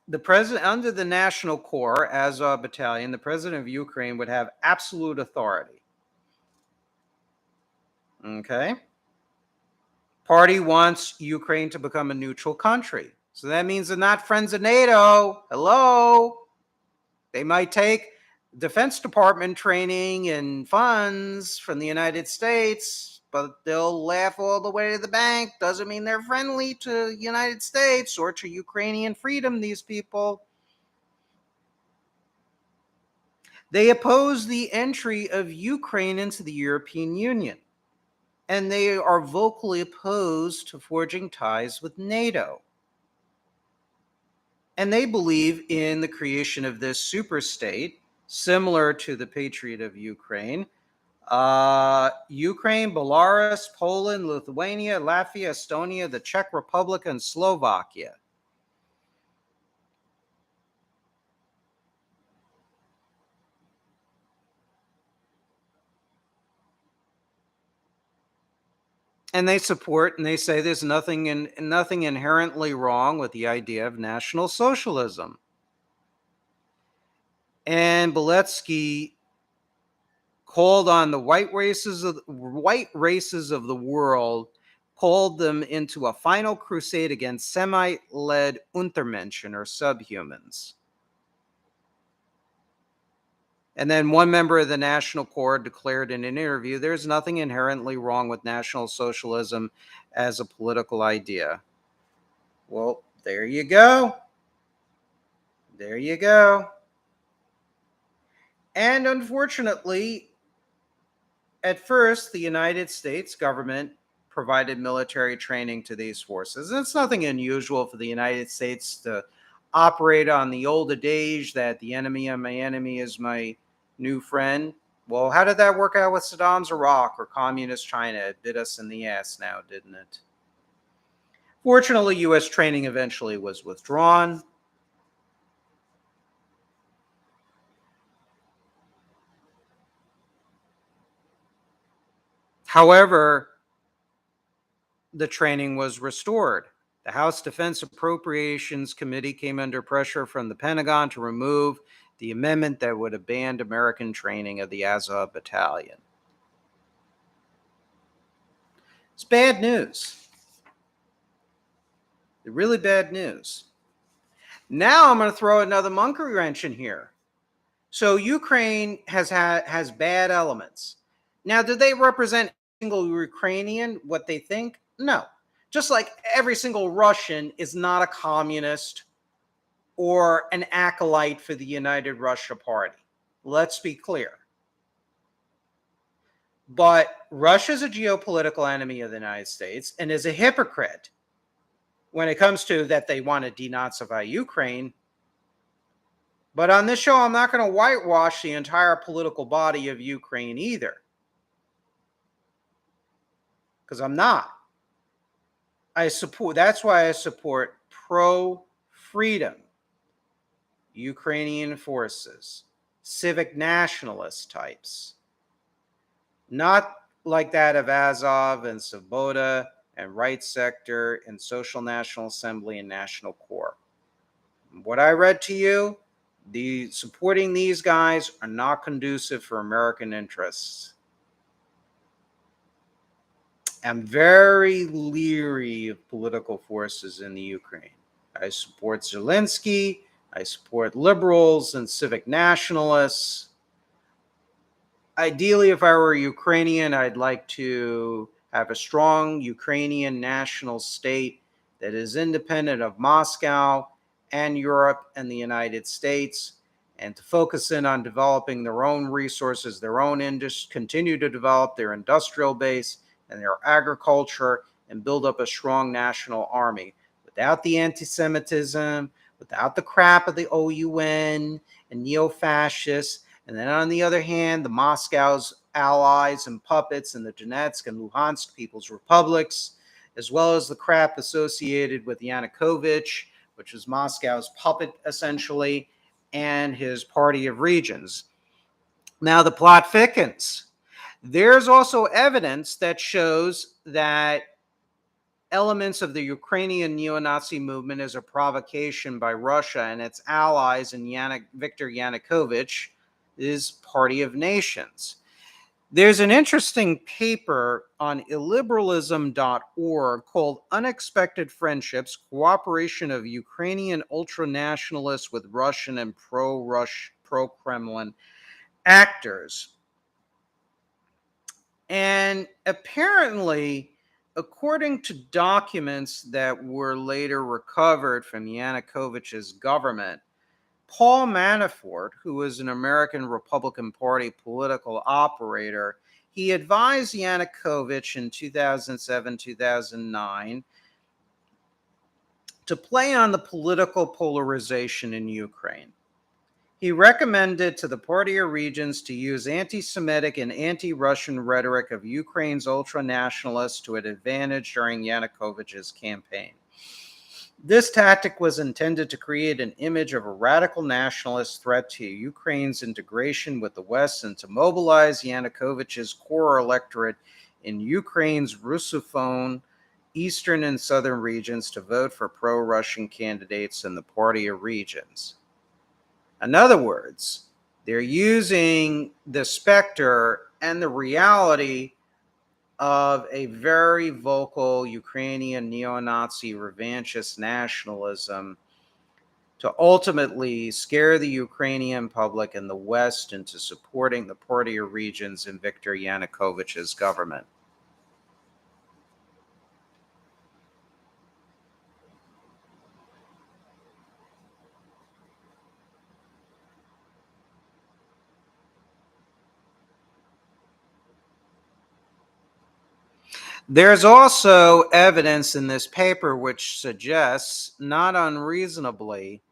The president, under the National Corps, Azov battalion, the president of Ukraine would have absolute authority. Okay. Party wants Ukraine to become a neutral country. So that means they're not friends of NATO. Hello. They might take Defense Department training and funds from the United States, but they'll laugh all the way to the bank. Doesn't mean they're friendly to the United States or to Ukrainian freedom, these people. They oppose the entry of Ukraine into the European Union, and they are vocally opposed to forging ties with NATO. And they believe in the creation of this super state, similar to the Patriot of Ukraine. Ukraine, Belarus, Poland, Lithuania, Latvia, Estonia, the Czech Republic, and Slovakia. And they support and they say there's nothing inherently wrong with the idea of National Socialism. And Beletsky called on the white races of the world, called them into a final crusade against Semite-led Untermenschen, or subhumans. And then one member of the National Corps declared in an interview, there's nothing inherently wrong with National Socialism as a political idea. Well, there you go. There you go. And unfortunately, at first, the United States government provided military training to these forces. And it's nothing unusual for the United States to operate on the old adage that the enemy of my enemy is my new friend. Well, how did that work out with Saddam's Iraq or communist China? It bit us in the ass now, didn't it? Fortunately, U.S. training eventually was withdrawn. However, the training was restored. The House Defense Appropriations Committee came under pressure from the Pentagon to remove the amendment that would have banned American training of the Azov Battalion. It's bad news. Really bad news. Now I'm going to throw another monkey wrench in here. So Ukraine has bad elements. Now, do they represent single Ukrainian, what they think? No. Just like every single Russian is not a communist or an acolyte for the United Russia Party. Let's be clear. But Russia is a geopolitical enemy of the United States and is a hypocrite when it comes to that they want to denazify Ukraine. But on this show, I'm not going to whitewash the entire political body of Ukraine either, because I'm not. That's why I support pro freedom Ukrainian forces, civic nationalist types, not like that of Azov and Svoboda and Right Sector and Social National Assembly and National Corps. What I read to you, supporting these guys are not conducive for American interests. I'm very leery of political forces in the Ukraine. I support Zelensky. I support liberals and civic nationalists. Ideally, if I were Ukrainian, I'd like to have a strong Ukrainian national state that is independent of Moscow and Europe and the United States, and to focus in on developing their own resources, their own industry, continue to develop their industrial base and their agriculture, and build up a strong national army without the anti-Semitism, without the crap of the OUN and neo-fascists. And then on the other hand, the Moscow's allies and puppets in the Donetsk and Luhansk People's Republics, as well as the crap associated with Yanukovych, which is Moscow's puppet essentially, and his party of regions. Now the plot thickens. There's also evidence that shows that elements of the Ukrainian neo-Nazi movement as a provocation by Russia and its allies in Viktor Yanukovych, his Party of Nations. There's an interesting paper on illiberalism.org called Unexpected Friendships, Cooperation of Ukrainian Ultranationalists with Russian and pro-Kremlin actors. And apparently, according to documents that were later recovered from Yanukovych's government, Paul Manafort, who was an American Republican Party political operator, he advised Yanukovych in 2007, 2009 to play on the political polarization in Ukraine. He recommended to the Party of Regions to use anti-Semitic and anti-Russian rhetoric of Ukraine's ultra-nationalists to an advantage during Yanukovych's campaign. This tactic was intended to create an image of a radical nationalist threat to Ukraine's integration with the West and to mobilize Yanukovych's core electorate in Ukraine's Russophone eastern and southern regions to vote for pro-Russian candidates in the Party of Regions. In other words, they're using the specter and the reality of a very vocal Ukrainian neo-Nazi revanchist nationalism to ultimately scare the Ukrainian public and the West into supporting the Party of Regions in Viktor Yanukovych's government. There's also evidence in this paper which suggests, not unreasonably,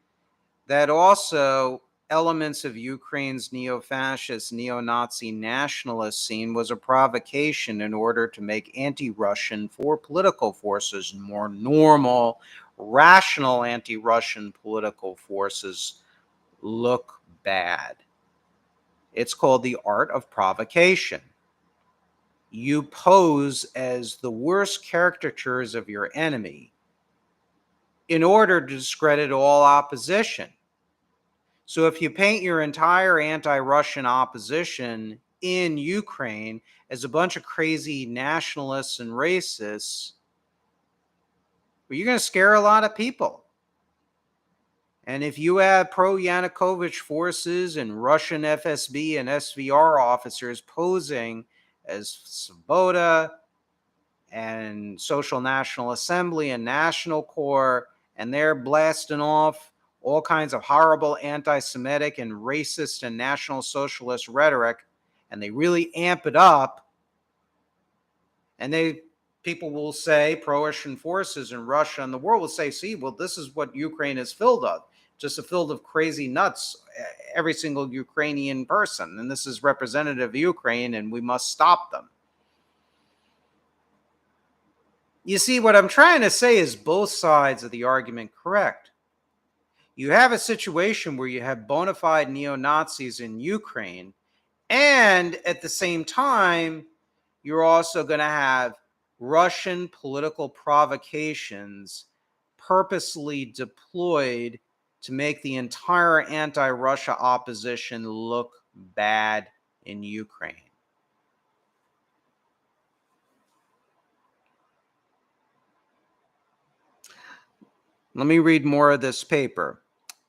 that also elements of Ukraine's neo-fascist, neo-Nazi nationalist scene was a provocation in order to make anti-Russian political forces more normal, rational anti-Russian political forces look bad. It's called the art of provocation. You pose as the worst caricatures of your enemy in order to discredit all opposition. So if you paint your entire anti-Russian opposition in Ukraine as a bunch of crazy nationalists and racists, well, you're going to scare a lot of people. And if you have pro-Yanukovych forces and Russian FSB and SVR officers posing as Svoboda and Social National Assembly and National Corps, and they're blasting off all kinds of horrible anti-Semitic and racist and National Socialist rhetoric, and they really amp it up, and people will say, pro-Russian forces in Russia and the world will say, see, well, this is what Ukraine is filled of. just filled with crazy nuts, every single Ukrainian person. And this is representative of Ukraine, and we must stop them. You see, what I'm trying to say is both sides of the argument correct. You have a situation where you have bona fide neo-Nazis in Ukraine, and at the same time, you're also going to have Russian political provocations purposely deployed to make the entire anti-Russia opposition look bad in Ukraine. Let me read more of this paper.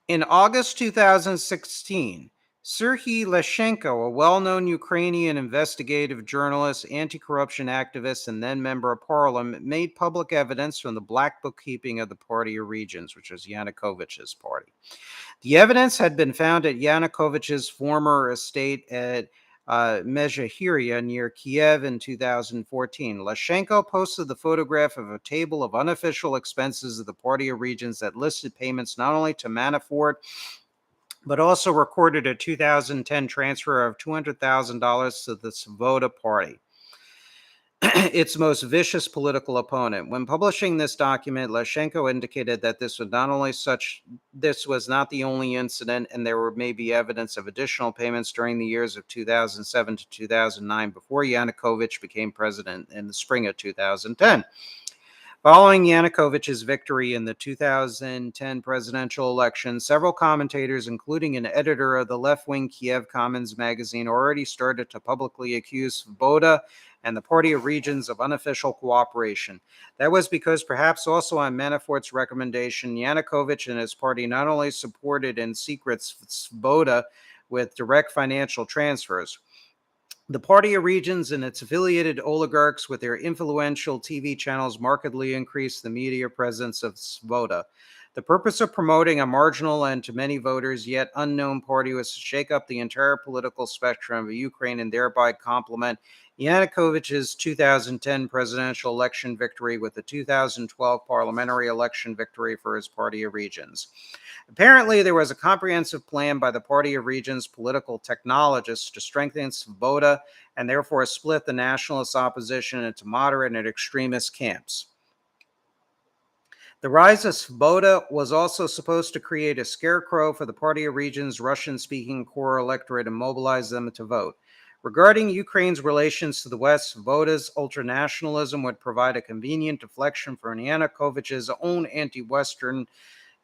In August 2016, Serhiy Leshenko, a well-known Ukrainian investigative journalist, anti-corruption activist, and then member of parliament, made public evidence from the black bookkeeping of the Party of Regions, which was Yanukovych's party. The evidence had been found at Yanukovych's former estate at Mezhyhirya near Kiev in 2014. Leshenko posted the photograph of a table of unofficial expenses of the Party of Regions that listed payments not only to Manafort, but also recorded a 2010 transfer of $200,000 to the Svoboda Party, its most vicious political opponent. When publishing this document, Leshenko indicated that this was not the only incident, and there were maybe evidence of additional payments during the years of 2007 to 2009 before Yanukovych became president in the spring of 2010. Following Yanukovych's victory in the 2010 presidential election, several commentators, including an editor of the left-wing Kiev Commons magazine, already started to publicly accuse Svoboda and the Party of Regions of unofficial cooperation. That was because, perhaps also on Manafort's recommendation, Yanukovych and his party not only supported in secret Svoboda with direct financial transfers. The Party of Regions and its affiliated oligarchs with their influential TV channels markedly increased the media presence of Svoboda. The purpose of promoting a marginal and to many voters yet unknown party was to shake up the entire political spectrum of Ukraine and thereby complement Yanukovych's 2010 presidential election victory with the 2012 parliamentary election victory for his Party of Regions. Apparently, there was a comprehensive plan by the Party of Regions political technologists to strengthen Svoboda and therefore split the nationalist opposition into moderate and extremist camps. The rise of Svoboda was also supposed to create a scarecrow for the Party of Regions' Russian-speaking core electorate and mobilize them to vote. Regarding Ukraine's relations to the West, Svoboda's ultranationalism would provide a convenient deflection for Yanukovych's own anti-Western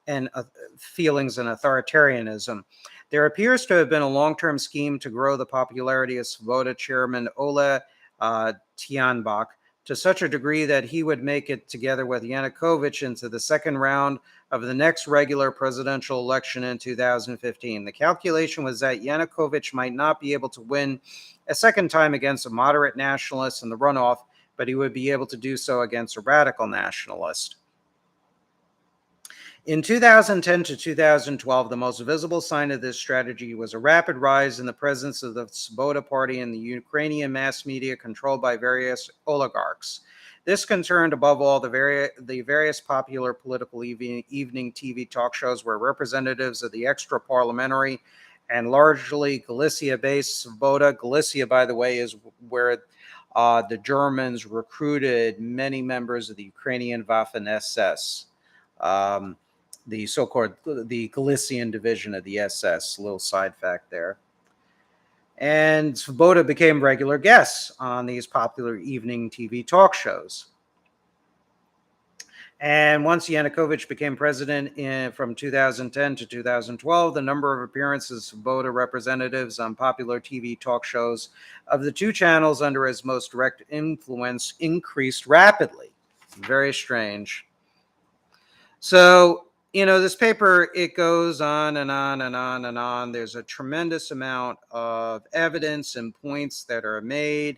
and feelings and authoritarianism. There appears to have been a long-term scheme to grow the popularity of Svoboda chairman Ole Tianbach to such a degree that he would make it together with Yanukovych into the second round of the next regular presidential election in 2015. The calculation was that Yanukovych might not be able to win a second time against a moderate nationalist in the runoff, but he would be able to do so against a radical nationalist. In 2010 to 2012, the most visible sign of this strategy was a rapid rise in the presence of the Svoboda Party in the Ukrainian mass media controlled by various oligarchs. This concerned, above all, the various popular political evening TV talk shows where representatives of the extra-parliamentary and largely Galicia-based Svoboda. Galicia, by the way, is where the Germans recruited many members of the Ukrainian Waffen-SS. The so-called the Galician division of the SS. Little side fact there. And Svoboda became regular guests on these popular evening TV talk shows. And once Yanukovych became president from 2010 to 2012, the number of appearances of Svoboda representatives on popular TV talk shows of the two channels under his most direct influence increased rapidly. Very strange. So, this paper, it goes on and on and on and on. There's a tremendous amount of evidence and points that are made.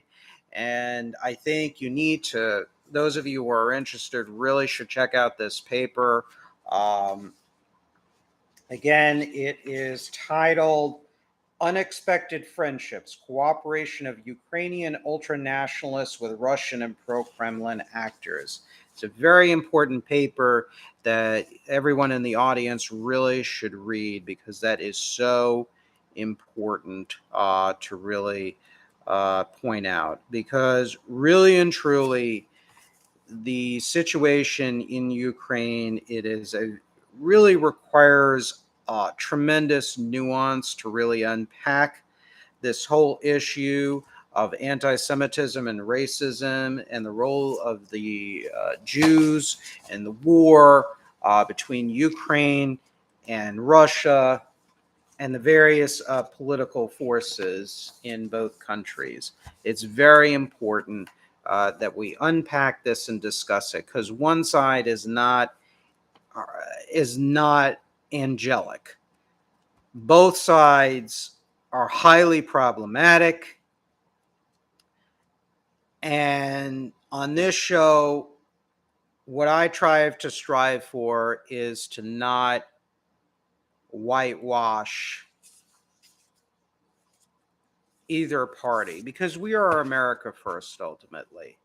And I think you need to, those of you who are interested, really should check out this paper. Again, it is titled Unexpected Friendships, Cooperation of Ukrainian Ultranationalists with Russian and Pro-Kremlin Actors. It's a very important paper that everyone in the audience really should read, because that is so important to really point out. Because really and truly, the situation in Ukraine, really requires tremendous nuance to really unpack this whole issue of anti-Semitism and racism, and the role of the Jews in the war between Ukraine and Russia, and the various political forces in both countries. It's very important that we unpack this and discuss it, because one side is not angelic. Both sides are highly problematic. And on this show, what I try to strive for is to not whitewash either party, because we are America first, ultimately.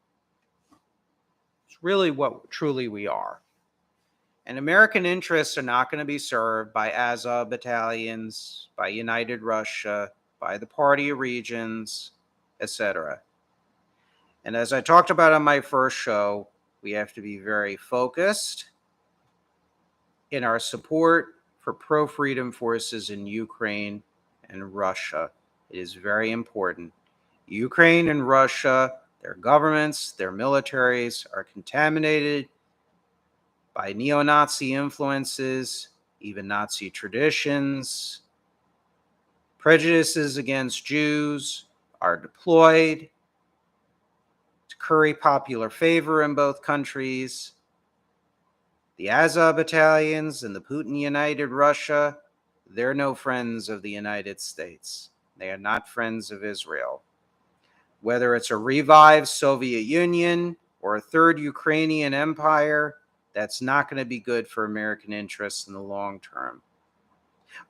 It's really what truly we are. And American interests are not going to be served by Azov battalions, by United Russia, by the Party of Regions, etc. And as I talked about on my first show, we have to be very focused in our support for pro-freedom forces in Ukraine and Russia. It is very important. Ukraine and Russia, their governments, their militaries are contaminated by neo-Nazi influences, even Nazi traditions. Prejudices against Jews are deployed to curry popular favor in both countries. The Azov battalions and the Putin United Russia, they're no friends of the United States. They are not friends of Israel. Whether it's a revived Soviet Union or a third Ukrainian empire, that's not going to be good for American interests in the long term.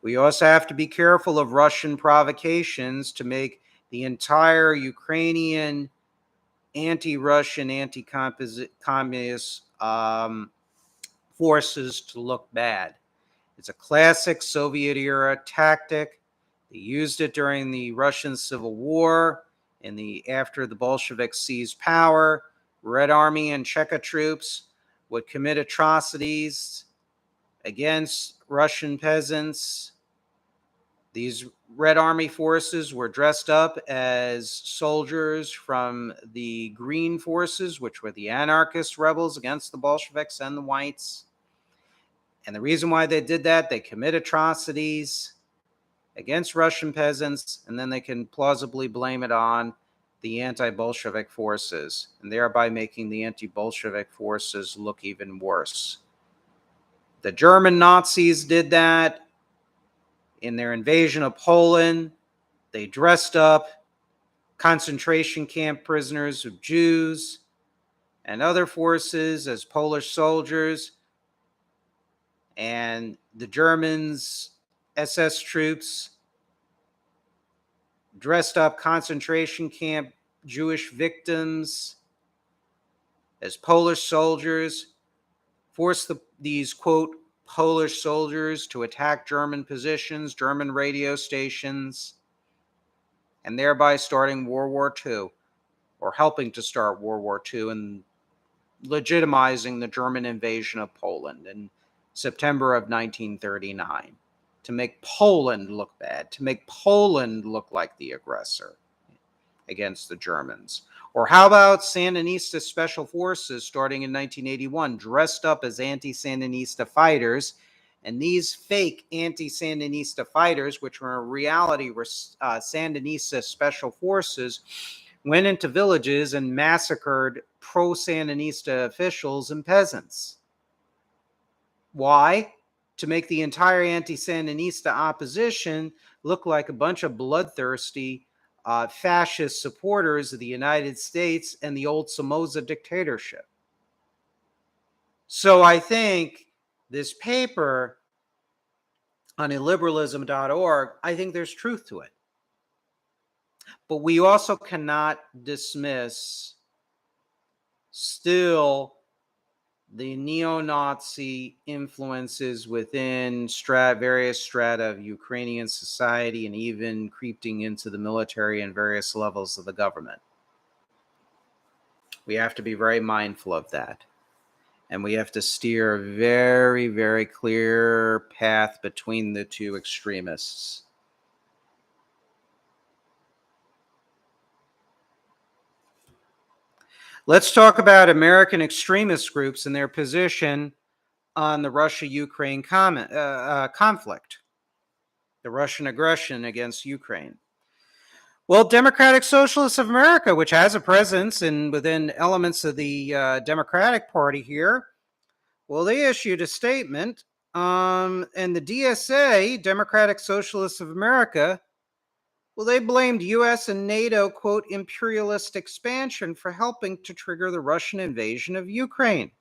We also have to be careful of Russian provocations to make the entire Ukrainian anti-Russian, anti-communist forces to look bad. It's a classic Soviet-era tactic. They used it during the Russian Civil War, after the Bolsheviks seized power. Red Army and Cheka troops would commit atrocities against Russian peasants. These Red Army forces were dressed up as soldiers from the Green Forces, which were the anarchist rebels against the Bolsheviks and the whites. And the reason why they did that, they commit atrocities against Russian peasants, and then they can plausibly blame it on the anti-Bolshevik forces, and thereby making the anti-Bolshevik forces look even worse. The German Nazis did that in their invasion of Poland. They dressed up concentration camp prisoners of Jews and other forces as Polish soldiers, and the Germans, SS troops, dressed up concentration camp Jewish victims as Polish soldiers, forced these, quote, Polish soldiers to attack German positions, German radio stations, and thereby starting World War II, or helping to start World War II, and legitimizing the German invasion of Poland in September of 1939, to make Poland look bad, to make Poland look like the aggressor against the Germans. Or how about Sandinista special forces starting in 1981, dressed up as anti-Sandinista fighters? And these fake anti-Sandinista fighters, which were in reality were Sandinista special forces, went into villages and massacred pro-Sandinista officials and peasants. Why? To make the entire anti-Sandinista opposition look like a bunch of bloodthirsty fascist supporters of the United States and the old Somoza dictatorship. So I think this paper on illiberalism.org, I think there's truth to it. But we also cannot dismiss still the neo-Nazi influences within various strata of Ukrainian society and even creeping into the military and various levels of the government. We have to be very mindful of that. And we have to steer a very, very clear path between the two extremists. Let's talk about American extremist groups and their position on the Russia-Ukraine conflict, the Russian aggression against Ukraine. Well, Democratic Socialists of America, which has a presence within elements of the Democratic Party here, well, they issued a statement, and the DSA, Democratic Socialists of America, well, they blamed U.S. and NATO, quote, imperialist expansion for helping to trigger the Russian invasion of Ukraine.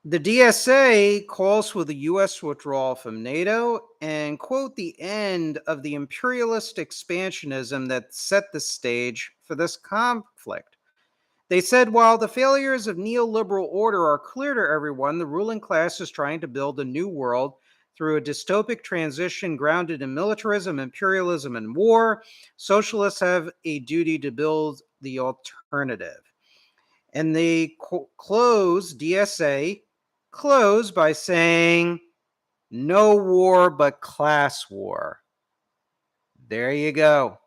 The DSA calls for the U.S. withdrawal from NATO and, quote, the end of the imperialist expansionism that set the stage for this conflict. They said while the failures of neoliberal order are clear to everyone, the ruling class is trying to build a new world through a dystopic transition grounded in militarism, imperialism, and war. Socialists have a duty to build the alternative. And they DSA close by saying, no war but class war. There you go.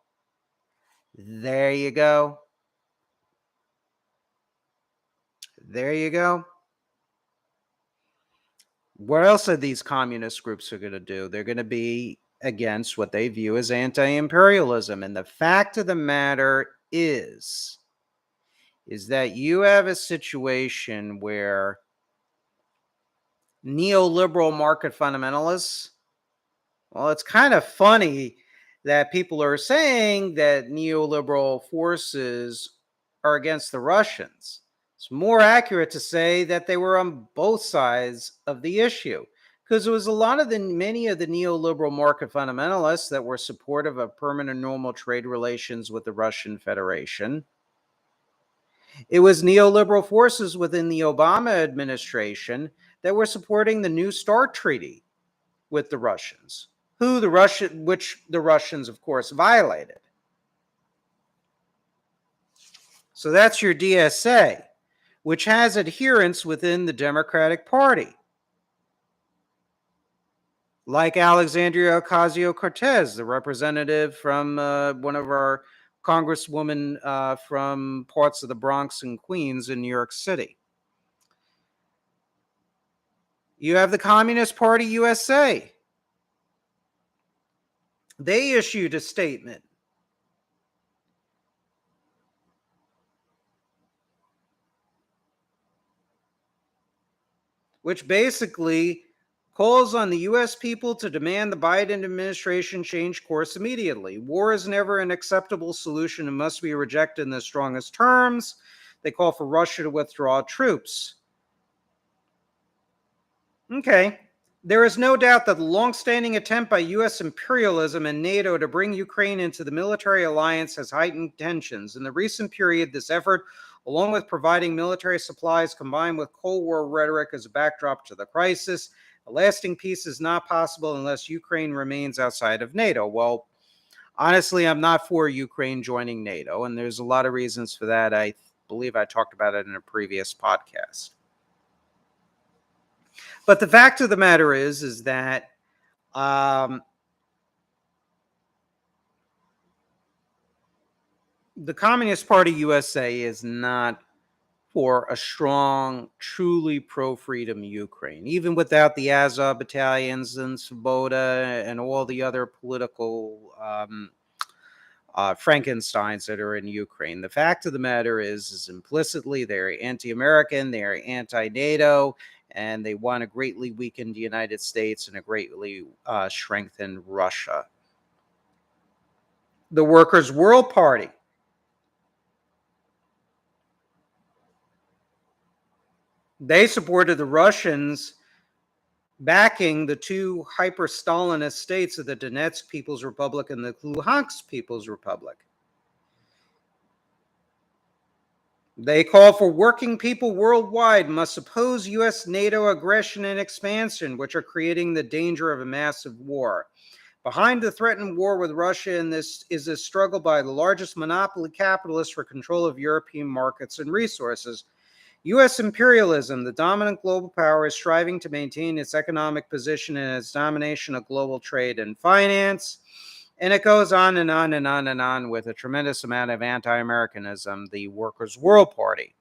There you go. There you go. What else are these communist groups are going to do? They're going to be against what they view as anti-imperialism. And the fact of the matter is that you have a situation where neoliberal market fundamentalists, well, it's kind of funny that people are saying that neoliberal forces are against the Russians. It's more accurate to say that they were on both sides of the issue, because there was a lot of many of the neoliberal market fundamentalists that were supportive of permanent normal trade relations with the Russian Federation. It was neoliberal forces within the Obama administration that were supporting the New START treaty with the Russians, which the Russians, of course, violated. So that's your DSA, which has adherents within the Democratic Party, like Alexandria Ocasio-Cortez, the representative from one of our congresswomen from parts of the Bronx and Queens in New York City. You have the Communist Party USA. They issued a statement which basically calls on the U.S. people to demand the Biden administration change course immediately. War is never an acceptable solution and must be rejected in the strongest terms. They call for Russia to withdraw troops. Okay. There is no doubt that the long-standing attempt by U.S. imperialism and NATO to bring Ukraine into the military alliance has heightened tensions. In the recent period, this effort, along with providing military supplies combined with Cold War rhetoric as a backdrop to the crisis, a lasting peace is not possible unless Ukraine remains outside of NATO. Well, honestly, I'm not for Ukraine joining NATO, and there's a lot of reasons for that. I believe I talked about it in a previous podcast. But the fact of the matter is that the Communist Party USA is not for a strong, truly pro-freedom Ukraine, even without the Azov battalions and Svoboda and all the other political Frankensteins that are in Ukraine. The fact of the matter is implicitly they're anti-American, they're anti-NATO, and they want to greatly weaken the United States and to greatly strengthen Russia. The Workers' World Party. They supported the Russians backing the two hyper-Stalinist states of the Donetsk People's Republic and the Luhansk People's Republic. They call for working people worldwide must oppose U.S. NATO aggression and expansion, which are creating the danger of a massive war. Behind the threatened war with Russia in this is a struggle by the largest monopoly capitalists for control of European markets and resources. U.S. imperialism, the dominant global power, is striving to maintain its economic position and its domination of global trade and finance. And it goes on and on and on and on with a tremendous amount of anti-Americanism, the Workers' World Party,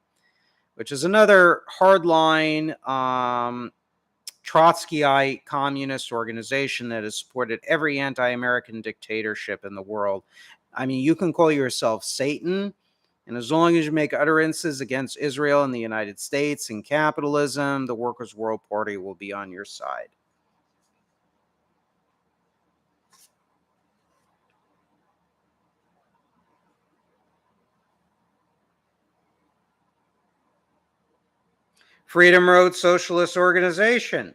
which is another hardline Trotskyite communist organization that has supported every anti-American dictatorship in the world. I mean, you can call yourself Satan, and as long as you make utterances against Israel and the United States and capitalism, the Workers' World Party will be on your side. Freedom Road Socialist Organization.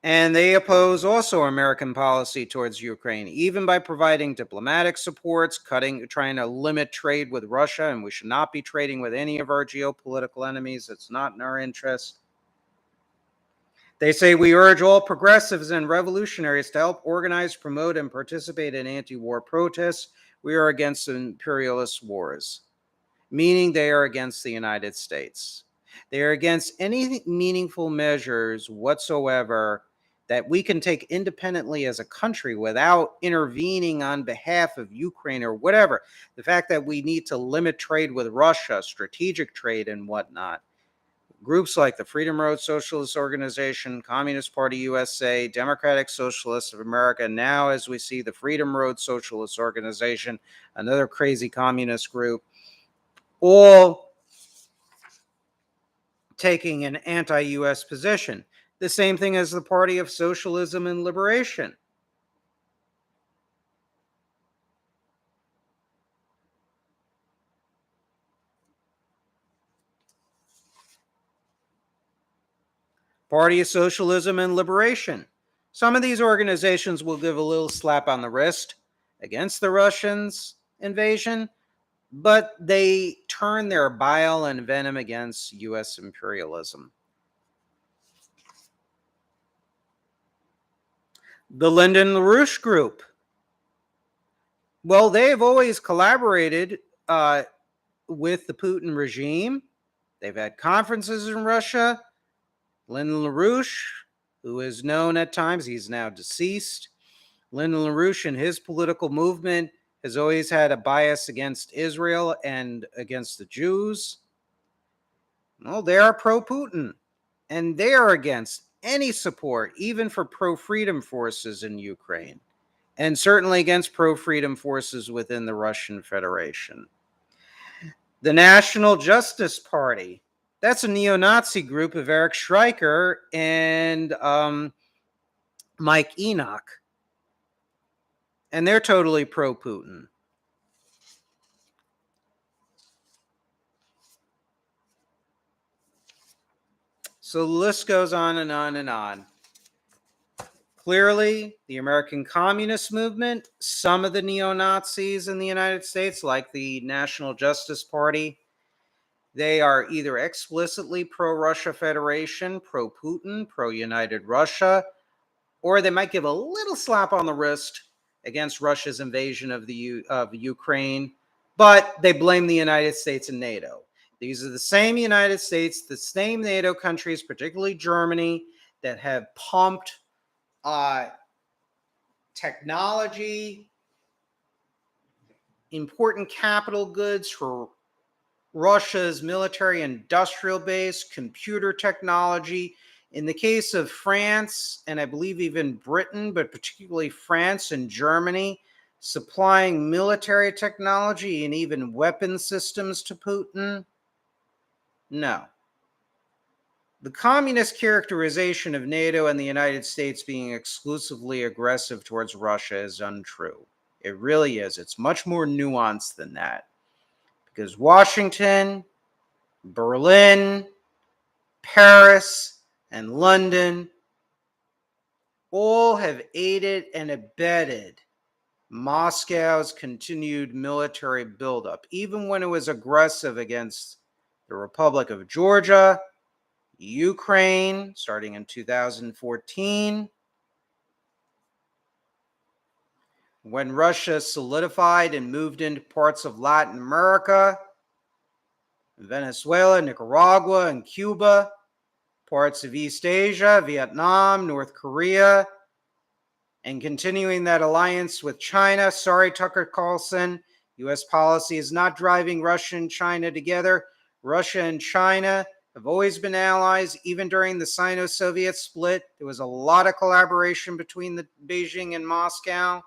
And they oppose also American policy towards Ukraine, even by providing diplomatic supports, trying to limit trade with Russia, and we should not be trading with any of our geopolitical enemies. It's not in our interest. They say we urge all progressives and revolutionaries to help organize, promote, and participate in anti-war protests. We are against imperialist wars, meaning they are against the United States. They are against any meaningful measures whatsoever that we can take independently as a country without intervening on behalf of Ukraine or whatever. The fact that we need to limit trade with Russia, strategic trade and whatnot. Groups like the Freedom Road Socialist Organization, Communist Party USA, Democratic Socialists of America, now as we see the Freedom Road Socialist Organization, another crazy communist group, all taking an anti-US position. The same thing as the Party of Socialism and Liberation. Party of Socialism and Liberation. Some of these organizations will give a little slap on the wrist against the Russians' invasion, but they turn their bile and venom against US imperialism. The Lyndon LaRouche Group. Well, they've always collaborated with the Putin regime. They've had conferences in Russia. Lyndon LaRouche, who is known at times, he's now deceased. Lyndon LaRouche and his political movement has always had a bias against Israel and against the Jews. Well, they are pro-Putin, and they are against any support, even for pro-freedom forces in Ukraine, and certainly against pro-freedom forces within the Russian Federation. The National Justice Party. That's a neo-Nazi group of Eric Streicher and Mike Enoch. And they're totally pro-Putin. So the list goes on and on and on. Clearly, the American Communist Movement, some of the neo-Nazis in the United States, like the National Justice Party, they are either explicitly pro-Russia Federation, pro-Putin, pro-United Russia, or they might give a little slap on the wrist against Russia's invasion of Ukraine, but they blame the United States and NATO. These are the same United States, the same NATO countries, particularly Germany, that have pumped technology, important capital goods for Russia's military industrial base, computer technology. In the case of France, and I believe even Britain, but particularly France and Germany, supplying military technology and even weapon systems to Putin? No. The communist characterization of NATO and the United States being exclusively aggressive towards Russia is untrue. It really is. It's much more nuanced than that. Because Washington, Berlin, Paris, and London all have aided and abetted Moscow's continued military buildup, even when it was aggressive against the Republic of Georgia, Ukraine, starting in 2014, when Russia solidified and moved into parts of Latin America, Venezuela, Nicaragua, and Cuba, parts of East Asia, Vietnam, North Korea, and continuing that alliance with China. Sorry, Tucker Carlson, U.S. policy is not driving Russia and China together. Russia and China have always been allies, even during the Sino-Soviet split. There was a lot of collaboration between Beijing and Moscow.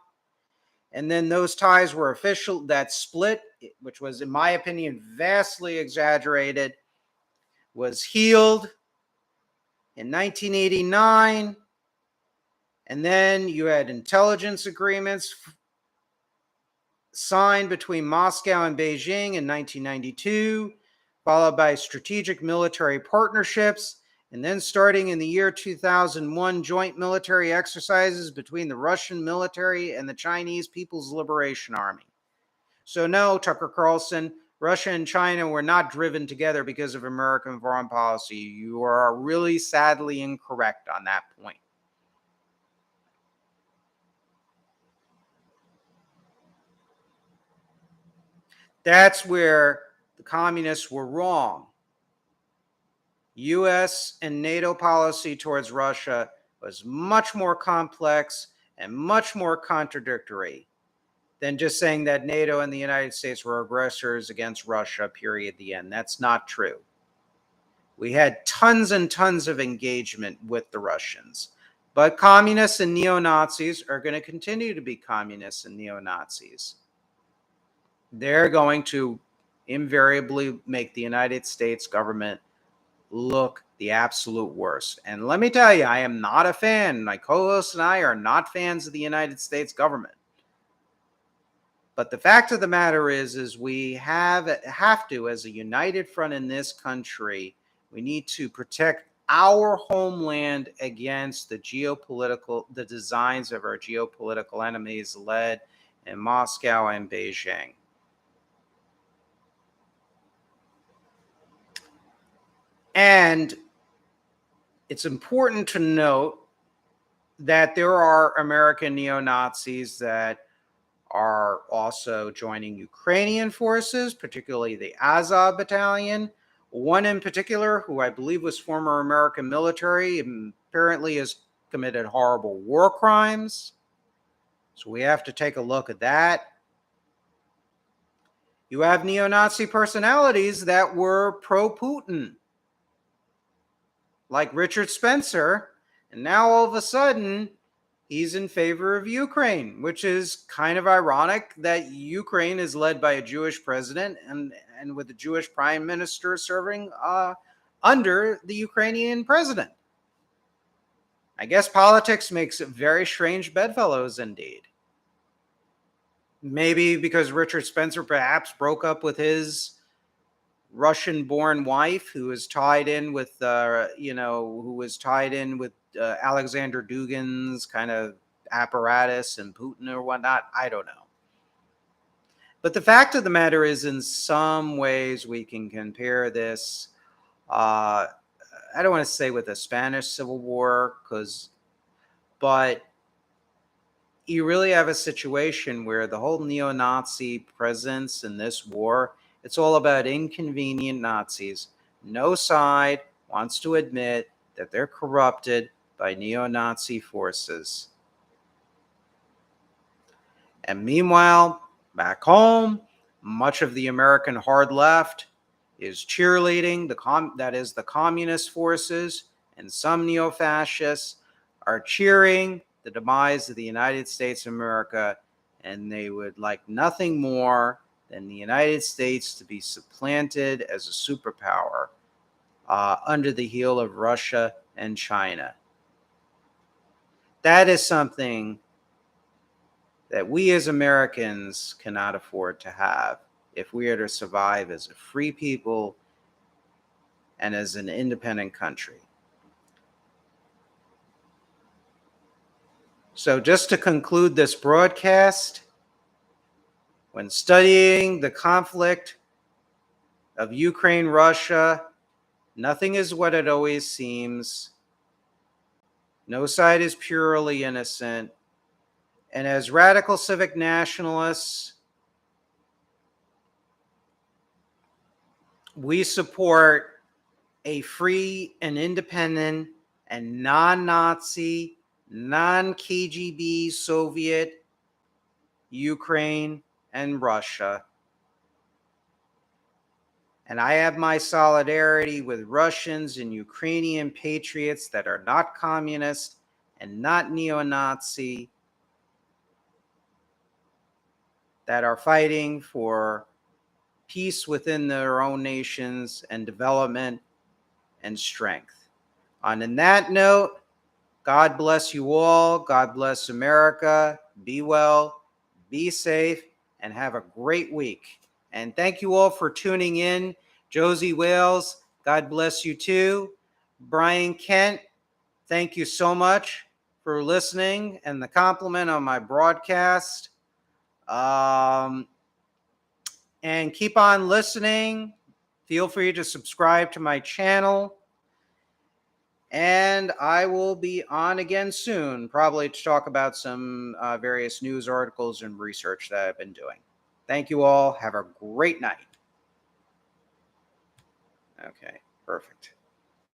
And then those ties were official. That split, which was, in my opinion, vastly exaggerated, was healed in 1989. And then you had intelligence agreements signed between Moscow and Beijing in 1992, followed by strategic military partnerships, and then starting in the year 2001, joint military exercises between the Russian military and the Chinese People's Liberation Army. So no, Tucker Carlson, Russia and China were not driven together because of American foreign policy. You are really sadly incorrect on that point. That's where the communists were wrong. US and NATO policy towards Russia was much more complex and much more contradictory than just saying that NATO and the United States were aggressors against Russia, period, the end. That's not true. We had tons and tons of engagement with the Russians. But communists and neo-Nazis are going to continue to be communists and neo-Nazis. They're going to invariably make the United States government look the absolute worst. And let me tell you, I am not a fan. My co-host and I are not fans of the United States government. But the fact of the matter is we have to, as a united front in this country, we need to protect our homeland against the designs of our geopolitical enemies led in Moscow and Beijing. And it's important to note that there are American neo-Nazis that are also joining Ukrainian forces, particularly the Azov Battalion. One in particular, who I believe was former American military, apparently has committed horrible war crimes. So we have to take a look at that. You have neo-Nazi personalities that were pro-Putin, like Richard Spencer, and now all of a sudden he's in favor of Ukraine, which is kind of ironic that Ukraine is led by a Jewish president and with a Jewish prime minister serving under the Ukrainian president. I guess politics makes very strange bedfellows indeed. Maybe because Richard Spencer perhaps broke up with his Russian-born wife, who was tied in with, Alexander Dugin's kind of apparatus and Putin or whatnot. I don't know. But the fact of the matter is, in some ways, we can compare this. I don't want to say with the Spanish Civil War, but you really have a situation where the whole neo-Nazi presence in this war, it's all about inconvenient Nazis. No side wants to admit that they're corrupted by neo-Nazi forces. And meanwhile, back home, much of the American hard left is cheerleading the communist forces, and some neo-fascists are cheering the demise of the United States of America, and they would like nothing more than the United States to be supplanted as a superpower under the heel of Russia and China. That is something that we as Americans cannot afford to have if we are to survive as a free people and as an independent country. So just to conclude this broadcast, When studying the conflict of Ukraine, Russia, nothing is what it always seems. No side is purely innocent. And as radical civic nationalists, we support a free and independent and non-Nazi, non-KGB Soviet Ukraine and Russia. And I have my solidarity with Russians and Ukrainian patriots that are not communist and not neo-Nazi, that are fighting for peace within their own nations and development and strength. On that note, God bless you all. God bless America. Be well, be safe, and have a great week. And thank you all for tuning in. Josie Wales, God bless you too. Brian Kent, thank you so much for listening and the compliment on my broadcast. And keep on listening. Feel free to subscribe to my channel. And I will be on again soon, probably to talk about some various news articles and research that I've been doing. Thank you all. Have a great night. Okay, perfect.